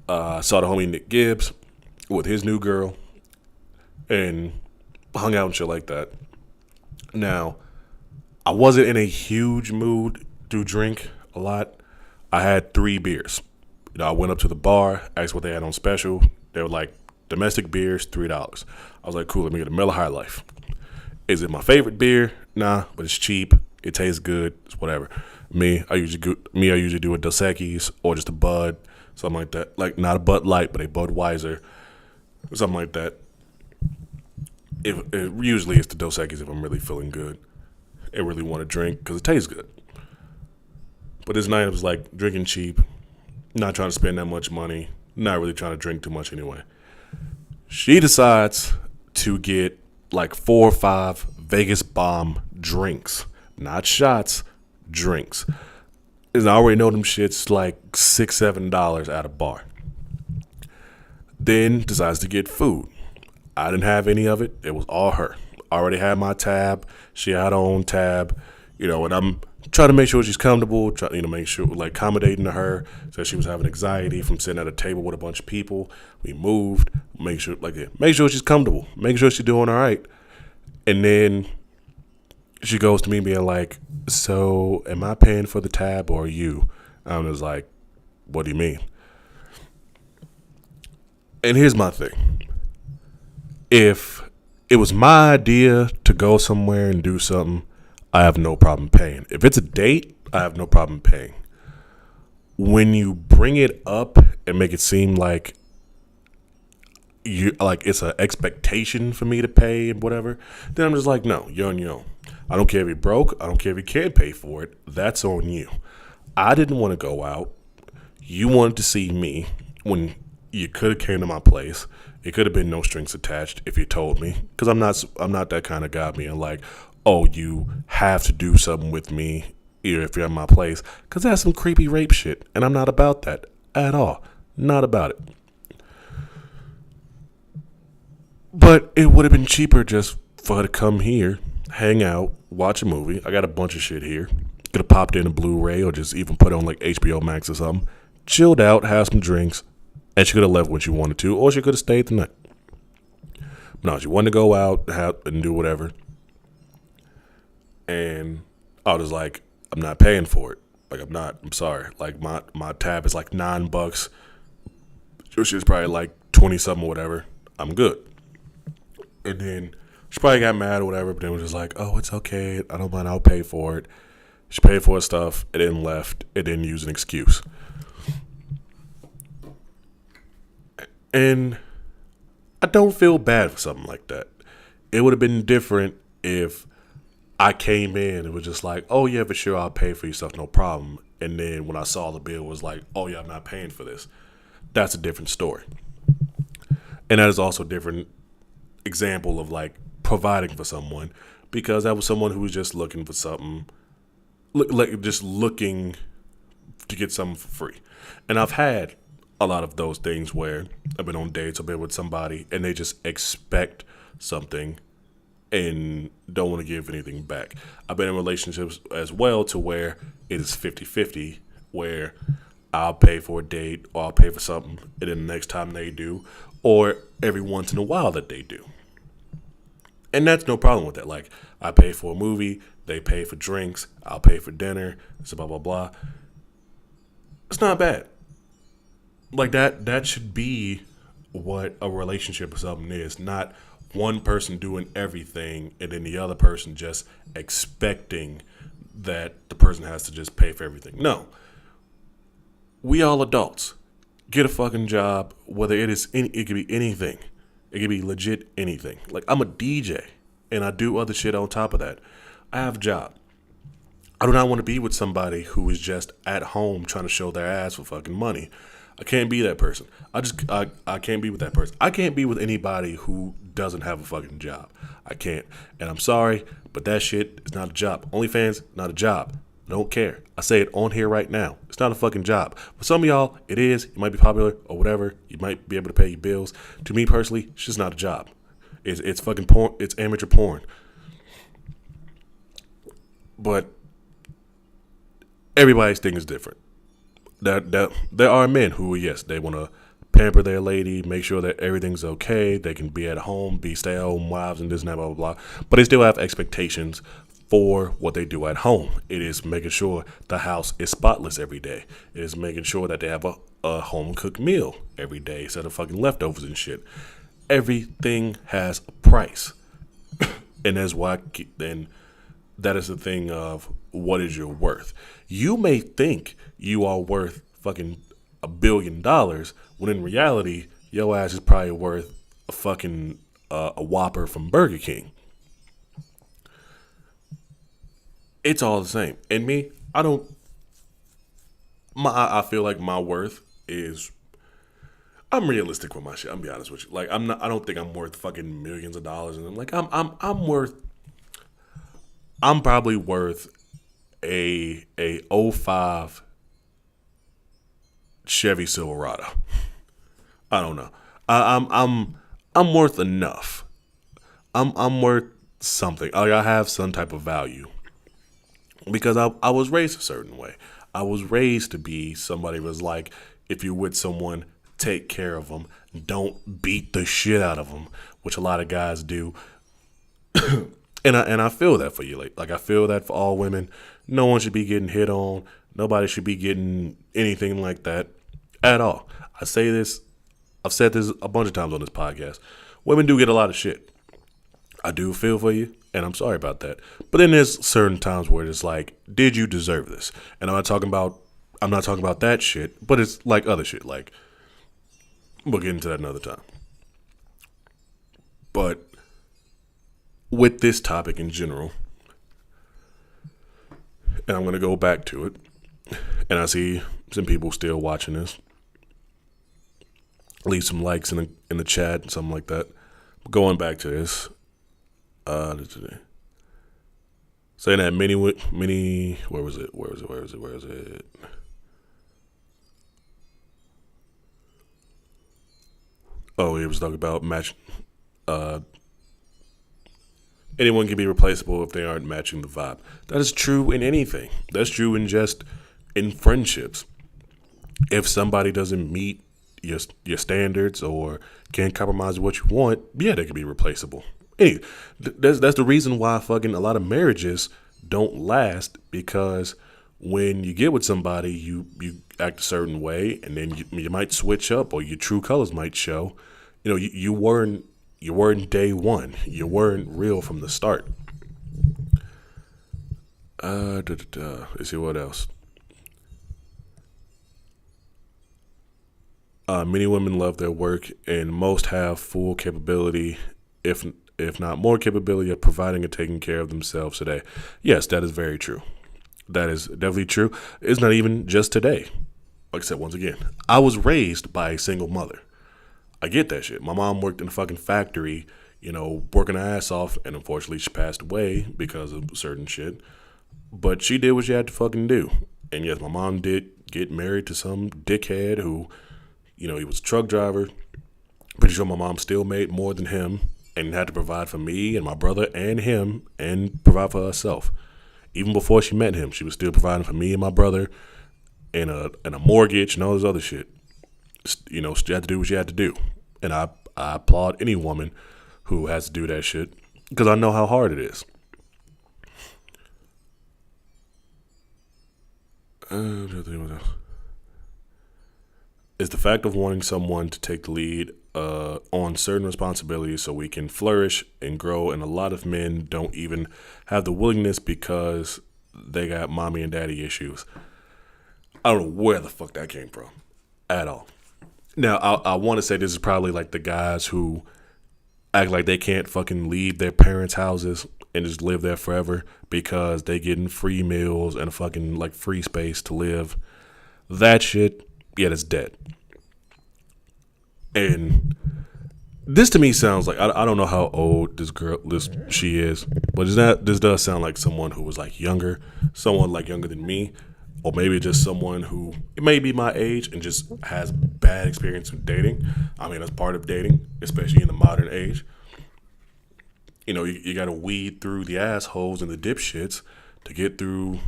Saw the homie Nick Gibbs with his new girl and hung out and shit like that. Now, I wasn't in a huge mood to drink a lot. I had 3 beers. I went up to the bar, asked what they had on special. They were like, domestic beers, $3. I was like, cool, let me get a Miller High Life. Is it my favorite beer? Nah, but it's cheap. It tastes good. It's whatever. I usually do a Dos Equis or just a Bud. Something like that. Like, not a Bud Light, but a Budweiser. Something like that. Usually it's the Dos Equis if I'm really feeling good and really want to drink because it tastes good. But this night I was like drinking cheap, not trying to spend that much money, not really trying to drink too much anyway. She decides to get like 4 or 5 Vegas bomb drinks. Not shots, drinks. And I already know them shits like $6, $7 at a bar. Then decides to get food. I didn't have any of it. It was all her. I already had my tab. She had her own tab. And I'm trying to make sure she's comfortable. Make sure like accommodating to her. So she was having anxiety from sitting at a table with a bunch of people. We moved. Make sure she's comfortable. Make sure she's doing all right. And then she goes to me being like, so am I paying for the tab or you? I was like, what do you mean? And here's my thing. If it was my idea to go somewhere and do something, I have no problem paying. If it's a date, I have no problem paying. When you bring it up and make it seem like it's an expectation for me to pay and whatever, then I'm just like, no, you're on your own. I don't care if you're broke. I don't care if you can't pay for it. That's on you. I didn't want to go out. You wanted to see me when you could have came to my place. It could have been no strings attached if you told me, because I'm not that kind of guy being like, oh, you have to do something with me if you're in my place, because that's some creepy rape shit, and I'm not about that at all. Not about it. But it would have been cheaper just for her to come here, hang out, watch a movie. I got a bunch of shit here. Could have popped in a Blu-ray or just even put on like HBO Max or something. Chilled out, had some drinks, and she could have left when she wanted to, or she could have stayed the night. No, she wanted to go out and do whatever. And I was like, I'm not paying for it. Like, I'm sorry. Like, my tab is like $9. Your shit's probably like 20 something or whatever. I'm good. And then she probably got mad or whatever, but then was just like, oh, it's okay. I don't mind. I'll pay for it. She paid for her stuff. It then left. It didn't use an excuse. And I don't feel bad for something like that. It would have been different if I came in and was just like, oh yeah, for sure, I'll pay for your stuff, no problem. And then when I saw the bill, it was like, oh yeah, I'm not paying for this. That's a different story. And that is also a different example of like providing for someone, because that was someone who was just looking for something, like just looking to get something for free. And I've had a lot of those things where I've been on dates, I've been with somebody, and they just expect something and don't want to give anything back. I've been in relationships as well to where it is 50-50, where I'll pay for a date or I'll pay for something, and then the next time they do, or every once in a while that they do. And that's no problem with that. Like, I pay for a movie, they pay for drinks, I'll pay for dinner, so blah, blah, blah. It's not bad. Like, that should be what a relationship or something is, not one person doing everything and then the other person just expecting that the person has to just pay for everything. No. We all adults. Get a fucking job, whether it could be anything. It could be legit anything. Like, I'm a DJ and I do other shit on top of that. I have a job. I do not want to be with somebody who is just at home trying to show their ass for fucking money. I can't be that person. I can't be with that person. I can't be with anybody who doesn't have a fucking job. I can't. And I'm sorry, but that shit is not a job. OnlyFans, not a job. I don't care. I say it on here right now. It's not a fucking job. For some of y'all, it is. You might be popular or whatever. You might be able to pay your bills. To me personally, it's just not a job. It's fucking porn. It's amateur porn. But everybody's thing is different. That there are men who, yes, they want to pamper their lady, make sure that everything's okay. They can be at home, be stay-at-home wives and this and that, blah, blah, blah. But they still have expectations for what they do at home. It is making sure the house is spotless every day. It is making sure that they have a home-cooked meal every day instead of fucking leftovers and shit. Everything has a price. And that's why then that is the thing of what is your worth. You may think you are worth fucking $1 billion when in reality your ass is probably worth a fucking a Whopper from Burger King. It's all the same. And me, I feel like my worth is, I'm realistic with my shit. I'm be honest with you. Like, I don't think I'm worth fucking millions of dollars. And I'm probably worth a 05 Chevy Silverado. I don't know. I'm worth enough. I'm worth something. Like, I have some type of value because I was raised a certain way. I was raised to be somebody who was like, if you're with someone, take care of them. Don't beat the shit out of them, which a lot of guys do. And I feel that for you. Like I feel that for all women. No one should be getting hit on. Nobody should be getting anything like that at all. I say this. I've said this a bunch of times on this podcast. Women do get a lot of shit. I do feel for you, and I'm sorry about that. But then there's certain times where it's like, did you deserve this? And I'm not talking about that shit, but it's like other shit. Like, we'll get into that another time. But with this topic in general, and I'm going to go back to it, and I see some people still watching this. Leave some likes in the chat, something like that. Going back to this, saying that many, where was it? Oh, he was talking about match. Anyone can be replaceable if they aren't matching the vibe. That is true in anything. That's true in friendships. If somebody doesn't meet your standards or can't compromise what you want, yeah, they can be replaceable. Anyway, that's the reason why fucking a lot of marriages don't last, because when you get with somebody, you act a certain way, and then you might switch up, or your true colors might show. You know, you weren't day one. You weren't real from the start. Let's see what else. Many women love their work, and most have full capability, if if not more capability of providing and taking care of themselves today. Yes, that is very true. That is definitely true. It's not even just today. Like I said, once again, I was raised by a single mother. I get that shit. My mom worked in a fucking factory, working her ass off, and unfortunately she passed away because of certain shit. But she did what she had to fucking do. And yes, my mom did get married to some dickhead who, he was a truck driver. Pretty sure my mom still made more than him and had to provide for me and my brother and him and provide for herself. Even before she met him, she was still providing for me and my brother and a mortgage and all this other shit. She had to do what she had to do. And I applaud any woman who has to do that shit because I know how hard it is. Is the fact of wanting someone to take the lead on certain responsibilities so we can flourish and grow, and a lot of men don't even have the willingness because they got mommy and daddy issues. I don't know where the fuck that came from at all. Now, I want to say this is probably like the guys who act like they can't fucking leave their parents' houses and just live there forever because they getting free meals and a fucking like free space to live. That shit, yeah, that's dead. And this to me sounds like, I don't know how old she is, but this does sound like someone who was like younger, someone like younger than me, or maybe just someone who it may be my age and just has bad experience with dating. I mean, that's part of dating, especially in the modern age. You got to weed through the assholes and the dipshits to get through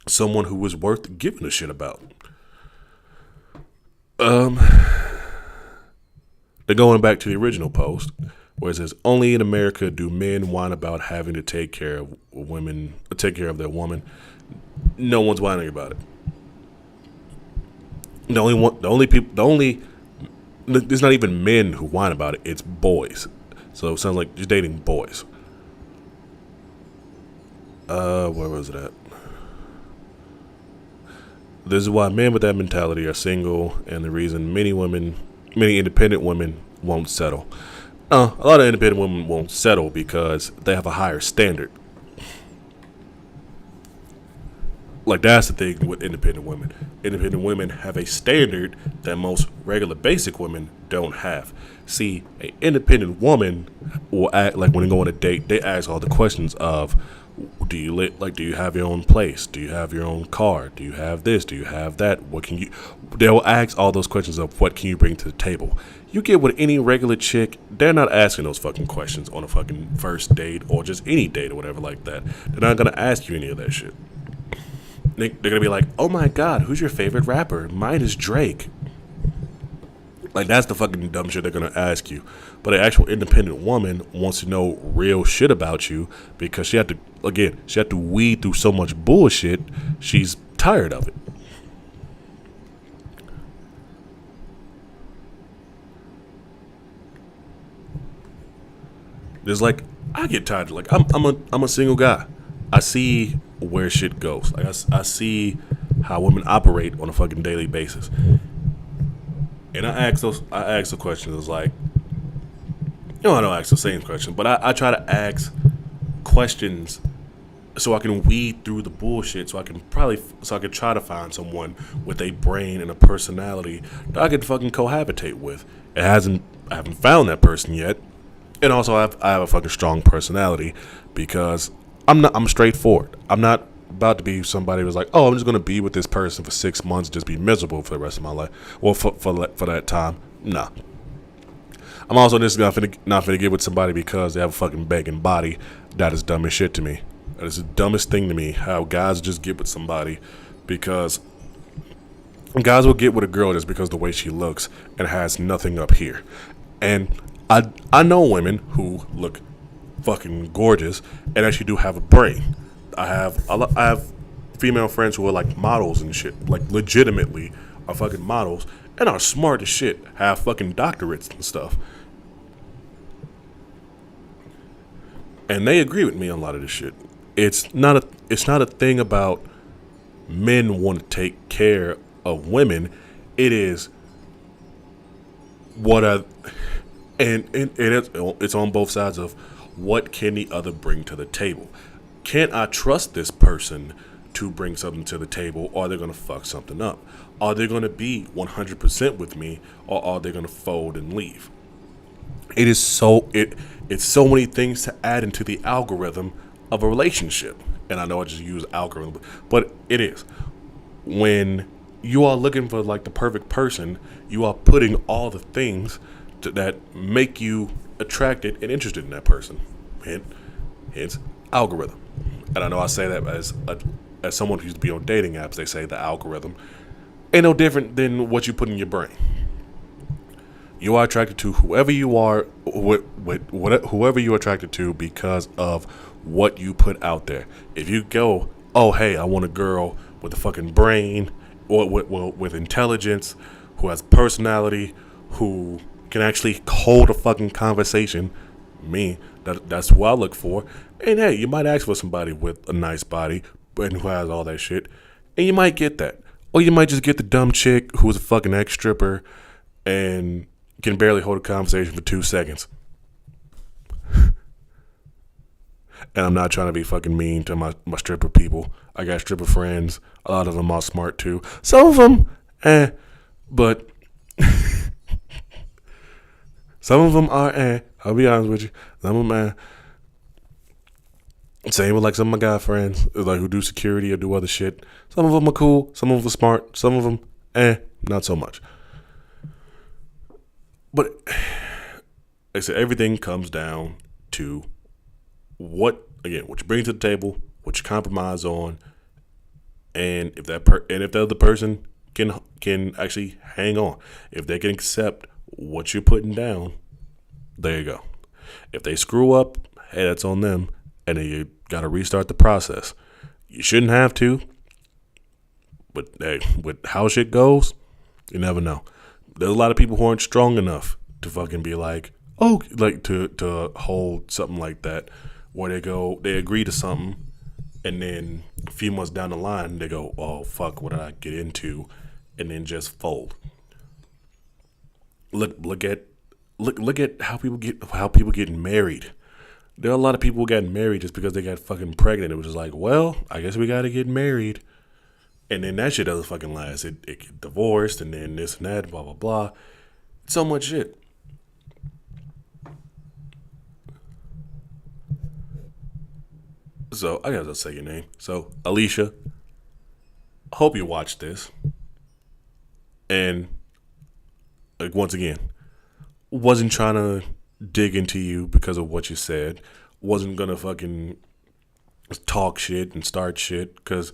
someone who was worth giving a shit about. They're going back to the original post where it says, only in America do men whine about having to take care of their woman. No one's whining about it. There's not even men who whine about it. It's boys. So it sounds like you're dating boys. Where was it at? This is why men with that mentality are single, and the reason many independent women won't settle. A lot of independent women won't settle because they have a higher standard. Like, that's the thing with independent women. Independent women have a standard that most regular basic women don't have. See, an independent woman will act like when they go on a date, they ask all the questions of, do you have your own place? Do you have your own car? Do you have this? Do you have that? They'll ask all those questions of what can you bring to the table? You get with any regular chick, they're not asking those fucking questions on a fucking first date or just any date or whatever like that. They're not going to ask you any of that shit. They're going to be like, oh my God, who's your favorite rapper? Mine is Drake. Like, that's the fucking dumb shit they're going to ask you. But an actual independent woman wants to know real shit about you because she had to weed through so much bullshit. She's tired of it. There's like, I get tired. Like, I'm a single guy. I see where shit goes. Like, I see how women operate on a fucking daily basis. And I ask the questions. It's like, I don't ask the same question, but I try to ask questions so I can weed through the bullshit. So I can try to find someone with a brain and a personality that I can fucking cohabitate with. I haven't found that person yet. And also, I have a fucking strong personality because I'm straightforward. I'm not about to be somebody who's like, oh, I'm just going to be with this person for 6 months, just be miserable for the rest of my life. Well, for that time, nah. I'm also just not finna get with somebody because they have a fucking begging body. That is dumb as shit to me. That is the dumbest thing to me, how guys just get with somebody because guys will get with a girl just because of the way she looks and has nothing up here. And I know women who look fucking gorgeous and actually do have a brain. I have female friends who are like models and shit, like legitimately are fucking models and are smart as shit, have fucking doctorates and stuff. And they agree with me on a lot of this shit. It's not a thing about men want to take care of women. It is It's on both sides of what can the other bring to the table. Can I trust this person to bring something to the table, or are they going to fuck something up? Are they going to be 100% with me, or are they going to fold and leave? It's so many things to add into the algorithm of a relationship. And I know I just use algorithm, but it is. When you are looking for like the perfect person, you are putting all the things that make you attracted and interested in that person. Hence algorithm. And I know I say that as someone who used to be on dating apps. They say the algorithm ain't no different than what you put in your brain. You are attracted to whoever you are, whoever you're attracted to because of what you put out there. If you go, oh hey, I want a girl with a fucking brain, or with intelligence, who has personality, who can actually hold a fucking conversation. That's who I look for. And hey, you might ask for somebody with a nice body and who has all that shit, and you might get that, or you might just get the dumb chick who's a fucking ex stripper and can barely hold a conversation for 2 seconds. And I'm not trying to be fucking mean to my stripper people. I got stripper friends. A lot of them are smart too. Some of them, but some of them are, I'll be honest with you. Some of them, Same with like some of my guy friends, like who do security or do other shit. Some of them are cool. Some of them are smart. Some of them, not so much. But like I said, everything comes down to what you bring to the table, what you compromise on, and if if the other person can actually hang on, if they can accept what you're putting down, there you go. If they screw up, hey, that's on them, and then you got to restart the process. You shouldn't have to, but hey, with how shit goes, you never know. There's a lot of people who aren't strong enough to fucking be like, oh, like to hold something like that, where they agree to something, and then a few months down the line, they go, oh, fuck, what did I get into? And then just fold. Look at how people get married. There are a lot of people who got married just because they got fucking pregnant. It was just like, well, I guess we got to get married. And then that shit doesn't fucking last. It get divorced, and then this and that, blah, blah, blah. So much shit. So, I gotta say your name. So, Alicia, I hope you watch this. And, like, once again, wasn't trying to dig into you because of what you said. Wasn't gonna fucking talk shit and start shit. Because,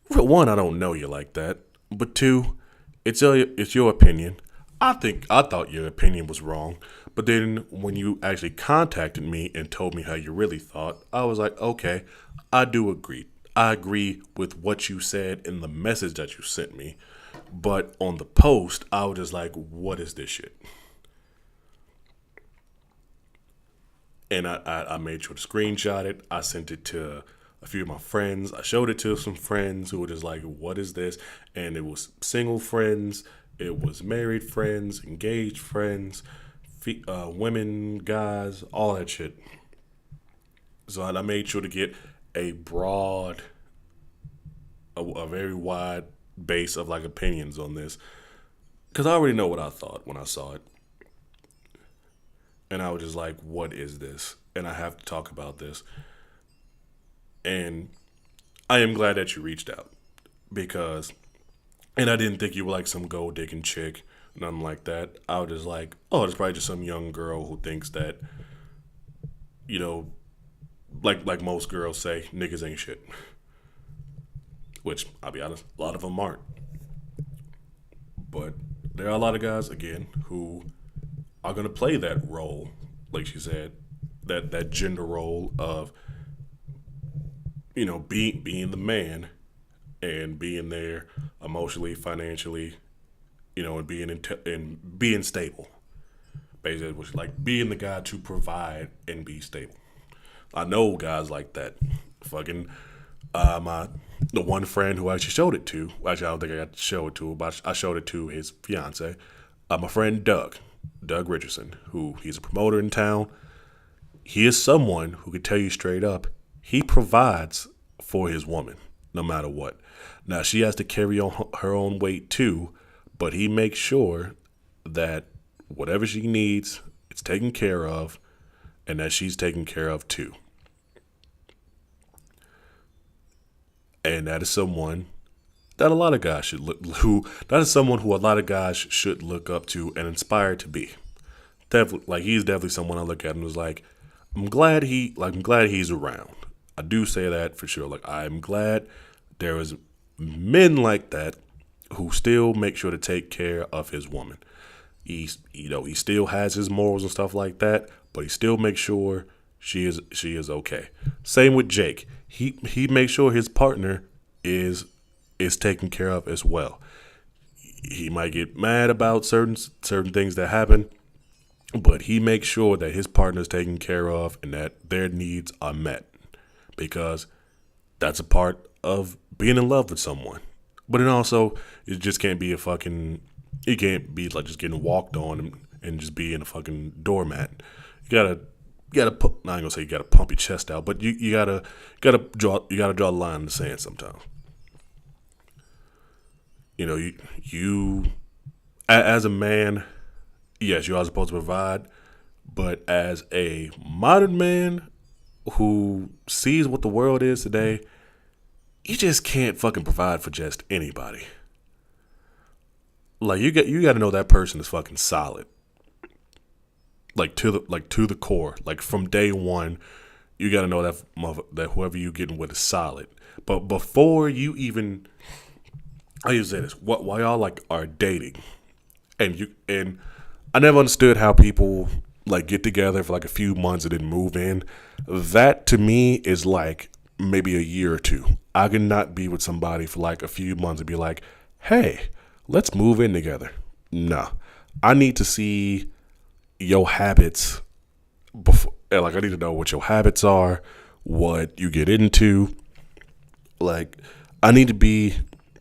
for one, I don't know you like that. But two, it's your opinion. I thought your opinion was wrong. But then when you actually contacted me and told me how you really thought, I was like, okay, I do agree. I agree with what you said in the message that you sent me. But on the post, I was just like, what is this shit? And I made sure to screenshot it. I sent it to a few of my friends. I showed it to some friends who were just like, what is this? And it was single friends. It was married friends, engaged friends, women, guys, all that shit. So I made sure to get a very wide base of like opinions on this. Because I already know what I thought when I saw it. And I was just like, what is this? And I have to talk about this. And I am glad that you reached out. And I didn't think you were like some gold digging chick, nothing like that. I was just like, oh, it's probably just some young girl who thinks that, like most girls say, niggas ain't shit. Which, I'll be honest, a lot of them aren't. But there are a lot of guys, again, who are going to play that role, like she said, that gender role of, being the man and being there emotionally, financially, and being stable. Basically, it was like being the guy to provide and be stable. I know guys like that. Fucking the one friend who I actually showed it to. Actually, I don't think I got to show it to, but I showed it to his fiance. My friend Doug. Doug Richardson, who he's a promoter in town. He is someone who could tell you straight up, he provides for his woman, no matter what. Now, she has to carry on her own weight too, but he makes sure that whatever she needs, it's taken care of, and that she's taken care of too. And that is someone that a lot of guys should look who that is someone who a lot of guys should look up to and inspire to be. Definitely, like he's definitely someone I look at and was like, I'm glad he's around. I do say that for sure. Like I'm glad there is men like that who still make sure to take care of his woman. He still has his morals and stuff like that, but he still makes sure she is okay. Same with Jake. He makes sure his partner is taken care of as well. He might get mad about certain things that happen, but he makes sure that his partner is taken care of and that their needs are met, because that's a part of being in love with someone. But it just can't be it can't be like just getting walked on and just being a fucking doormat. You gotta put, I ain't gonna say you gotta pump your chest out, but you gotta draw the line in the sand sometimes. You know, you as a man, yes, you are supposed to provide, but as a modern man who sees what the world is today, you just can't fucking provide for just anybody. Like you got to know that person is fucking solid. Like to the core. Like from day one, you got to know that whoever you getting with is solid. But before you even, I used to say this, while y'all like are dating, and I never understood how people like get together for like a few months and then move in. That to me is like maybe a year or two. I cannot be with somebody for like a few months and be like, hey, let's move in together. No, I need to see your habits before. Like I need to know what your habits are, what you get into. Like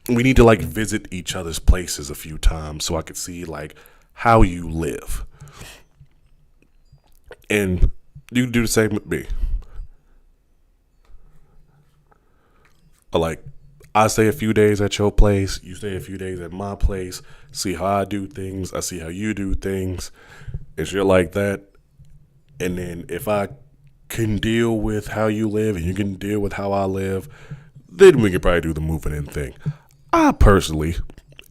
we need to like visit each other's places a few times so I could see like how you live. And you can do the same with me. Like, I stay a few days at your place, you stay a few days at my place, see how I do things, I see how you do things, and shit like that. And then if I can deal with how you live and you can deal with how I live, then we can probably do the moving in thing. I personally,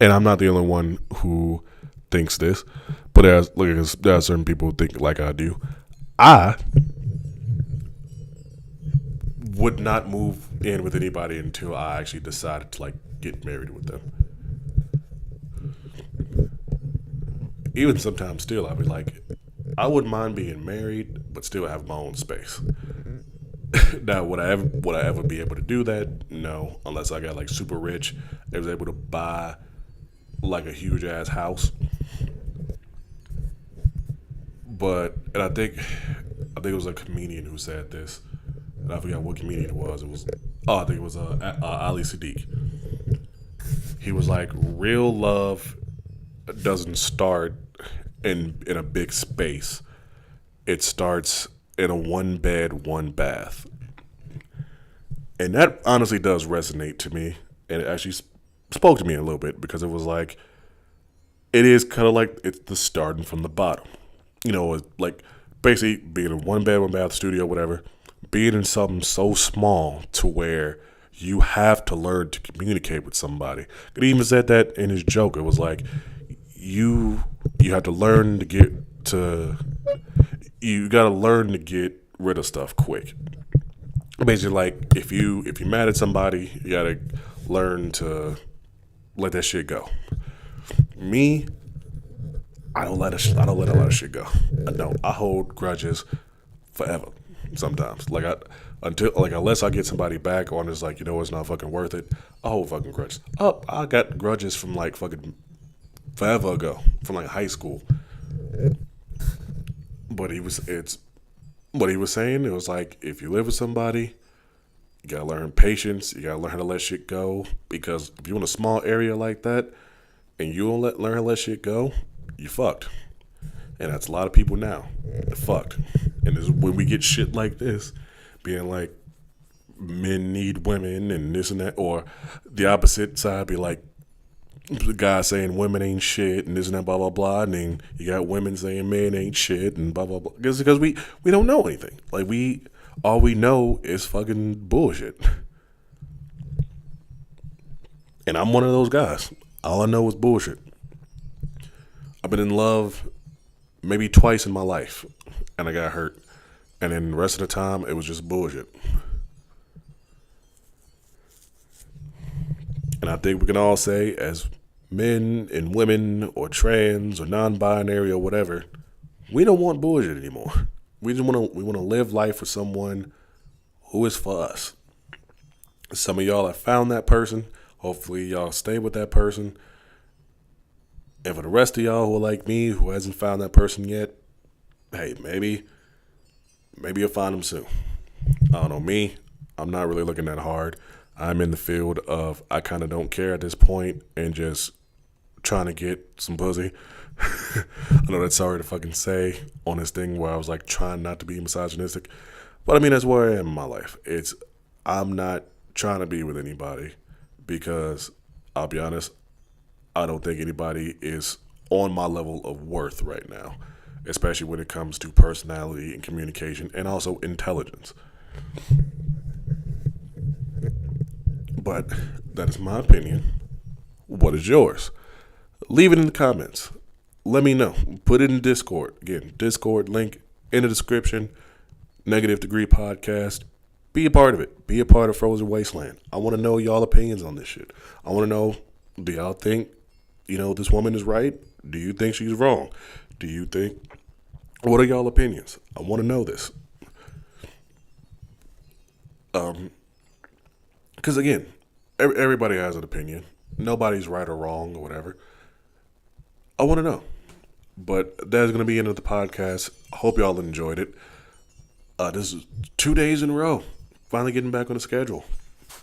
and I'm not the only one who thinks this, but there are certain people who think like I do. I would not move in with anybody until I actually decided to like get married with them. Even sometimes still I'd be like, I wouldn't mind being married but still have my own space. Now would I ever be able to do that? No, unless I got like super rich and was able to buy like a huge ass house. But and I think it was a comedian who said this. And I forgot what comedian it was. I think it was Ali Sadiq. He was like, real love doesn't start in a big space. It starts in a one bed, one bath. And that honestly does resonate to me. And it actually spoke to me a little bit because it was like, it is kind of like it's the starting from the bottom. You know, it's like basically being a one bed, one bath studio, whatever. Being in something so small to where you have to learn to communicate with somebody. He even said that in his joke. It was like you have to learn you got to learn to get rid of stuff quick. Basically, like if you mad at somebody, you got to learn to let that shit go. Me, I don't let a lot of shit go. I hold grudges forever. Sometimes, unless I get somebody back on, it's like, you know, it's not fucking worth it. I hold fucking grudges. I got grudges from like fucking forever ago, from like high school. But what he was saying. It was like, if you live with somebody, you gotta learn patience. You gotta learn how to let shit go. Because if you're in a small area like that, and you don't learn how to let shit go, you fucked. And that's a lot of people now. Fuck. And this, when we get shit like this, being like, men need women and this and that, or the opposite side be like, the guy saying women ain't shit and this and that, blah, blah, blah. And then you got women saying men ain't shit and blah, blah, blah. Because we don't know anything. Like, all we know is fucking bullshit. And I'm one of those guys. All I know is bullshit. I've been in love maybe twice in my life, and I got hurt. And then the rest of the time, it was just bullshit. And I think we can all say, as men and women or trans or non-binary or whatever, we don't want bullshit anymore. We want to live life with someone who is for us. Some of y'all have found that person. Hopefully y'all stay with that person. And for the rest of y'all who are like me, who hasn't found that person yet, hey, maybe you'll find them soon. I don't know, me, I'm not really looking that hard. I'm in the field of I kind of don't care at this point and just trying to get some pussy. I know that's sorry to fucking say on this thing where I was like trying not to be misogynistic. But I mean, that's where I am in my life. I'm not trying to be with anybody because I'll be honest, I don't think anybody is on my level of worth right now, especially when it comes to personality and communication and also intelligence. But that is my opinion. What is yours? Leave it in the comments. Let me know. Put it in Discord. Again, Discord link in the description. Negative Degree Podcast. Be a part of it. Be a part of Frozen Wasteland. I want to know y'all opinions on this shit. I want to know, do y'all think, this woman is right? Do you think she's wrong? What are y'all opinions? I want to know this. Because again, everybody has an opinion. Nobody's right or wrong or whatever. I want to know. But that's going to be the end of the podcast. I hope y'all enjoyed it. This is 2 days in a row. Finally getting back on the schedule.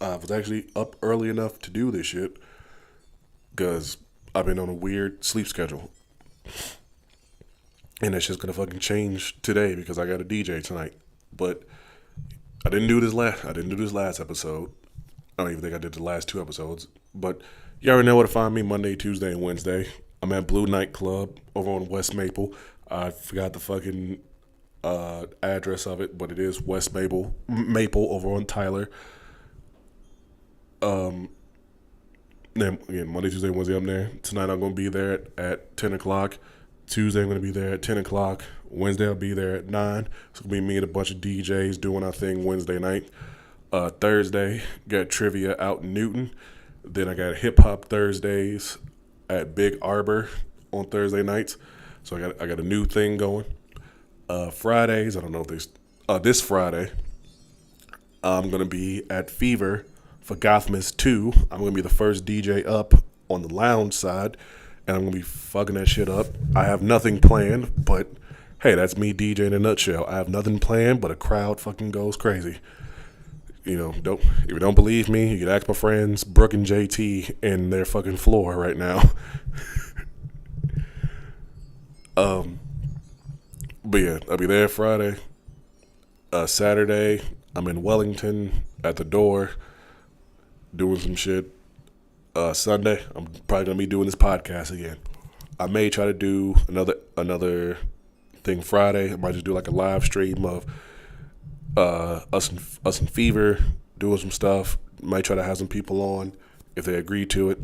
I was actually up early enough to do this shit because I've been on a weird sleep schedule. And that's just going to fucking change today because I got a DJ tonight. But I didn't do this last episode. I don't even think I did the last 2 episodes. But you already know where to find me Monday, Tuesday, and Wednesday. I'm at Blue Night Club over on West Maple. I forgot the fucking address of it, but it is West Maple over on Tyler. Then again, Monday, Tuesday, Wednesday, I'm there. Tonight I'm going to be there at 10 o'clock. Tuesday I'm going to be there at 10 o'clock. Wednesday I'll be there at 9. It's going to be me and a bunch of DJs doing our thing Wednesday night. Thursday, got trivia out in Newton. Then I got Hip Hop Thursdays at Big Arbor on Thursday nights. So I got a new thing going. Fridays, I don't know if this Friday, I'm going to be at Fever for Gothmas 2. I'm going to be the first DJ up on the lounge side, and I'm going to be fucking that shit up. I have nothing planned, but hey, that's me DJ in a nutshell. I have nothing planned, but a crowd fucking goes crazy. If you don't believe me, you can ask my friends Brooke and JT in their fucking floor right now. But yeah, I'll be there Friday. Saturday, I'm in Wellington at the Door doing some shit. Sunday, I'm probably gonna be doing this podcast again. I may try to do another thing Friday. I might just do like a live stream of us and Fever doing some stuff. Might try to have some people on if they agree to it.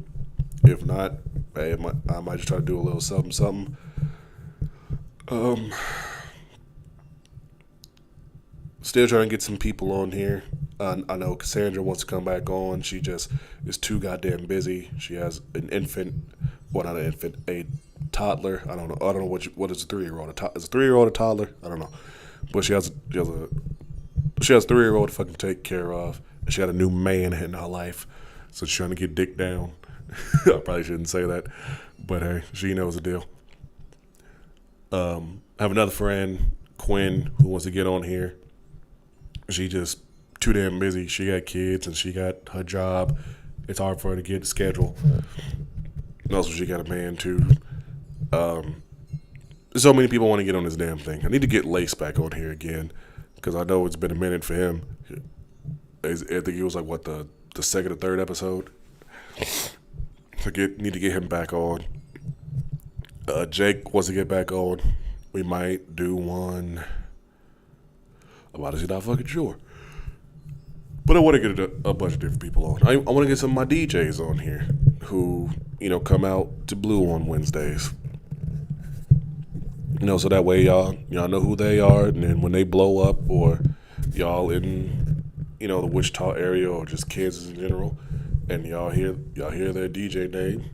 If not, hey, I might just try to do a little something. Still trying to get some people on here. I know Cassandra wants to come back on. She just is too goddamn busy. She has an infant, not an infant, a toddler. I don't know what is a 3-year-old. Is a 3-year-old a toddler? I don't know. But she has a 3-year-old to fucking take care of. She had a new man in her life, so she's trying to get dick down. I probably shouldn't say that, but hey, she knows the deal. I have another friend, Quinn, who wants to get on here. She just too damn busy. She got kids and she got her job. It's hard for her to get the schedule. And also, she got a man too. so many people want to get on this damn thing. I need to get Lace back on here again because I know it's been a minute for him. I think it was like what the second or third episode. So need to get him back on. Jake wants to get back on. We might do one. I'm honestly not fucking sure. But I want to get a bunch of different people on. I want to get some of my DJs on here who, come out to Blue on Wednesdays. So that way y'all know who they are, and then when they blow up, or y'all in, the Wichita area or just Kansas in general, and y'all hear their DJ name,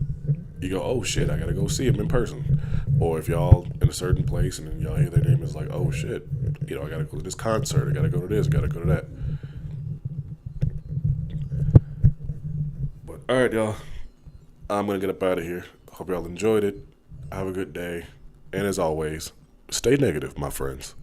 you go, oh shit, I gotta go see him in person. Or if y'all in a certain place and then y'all hear their name, it's like, oh shit, I gotta go to this concert, I gotta go to this, gotta go to that. But all right, y'all, I'm gonna get up out of here. Hope y'all enjoyed it. Have a good day, and as always, stay negative, my friends.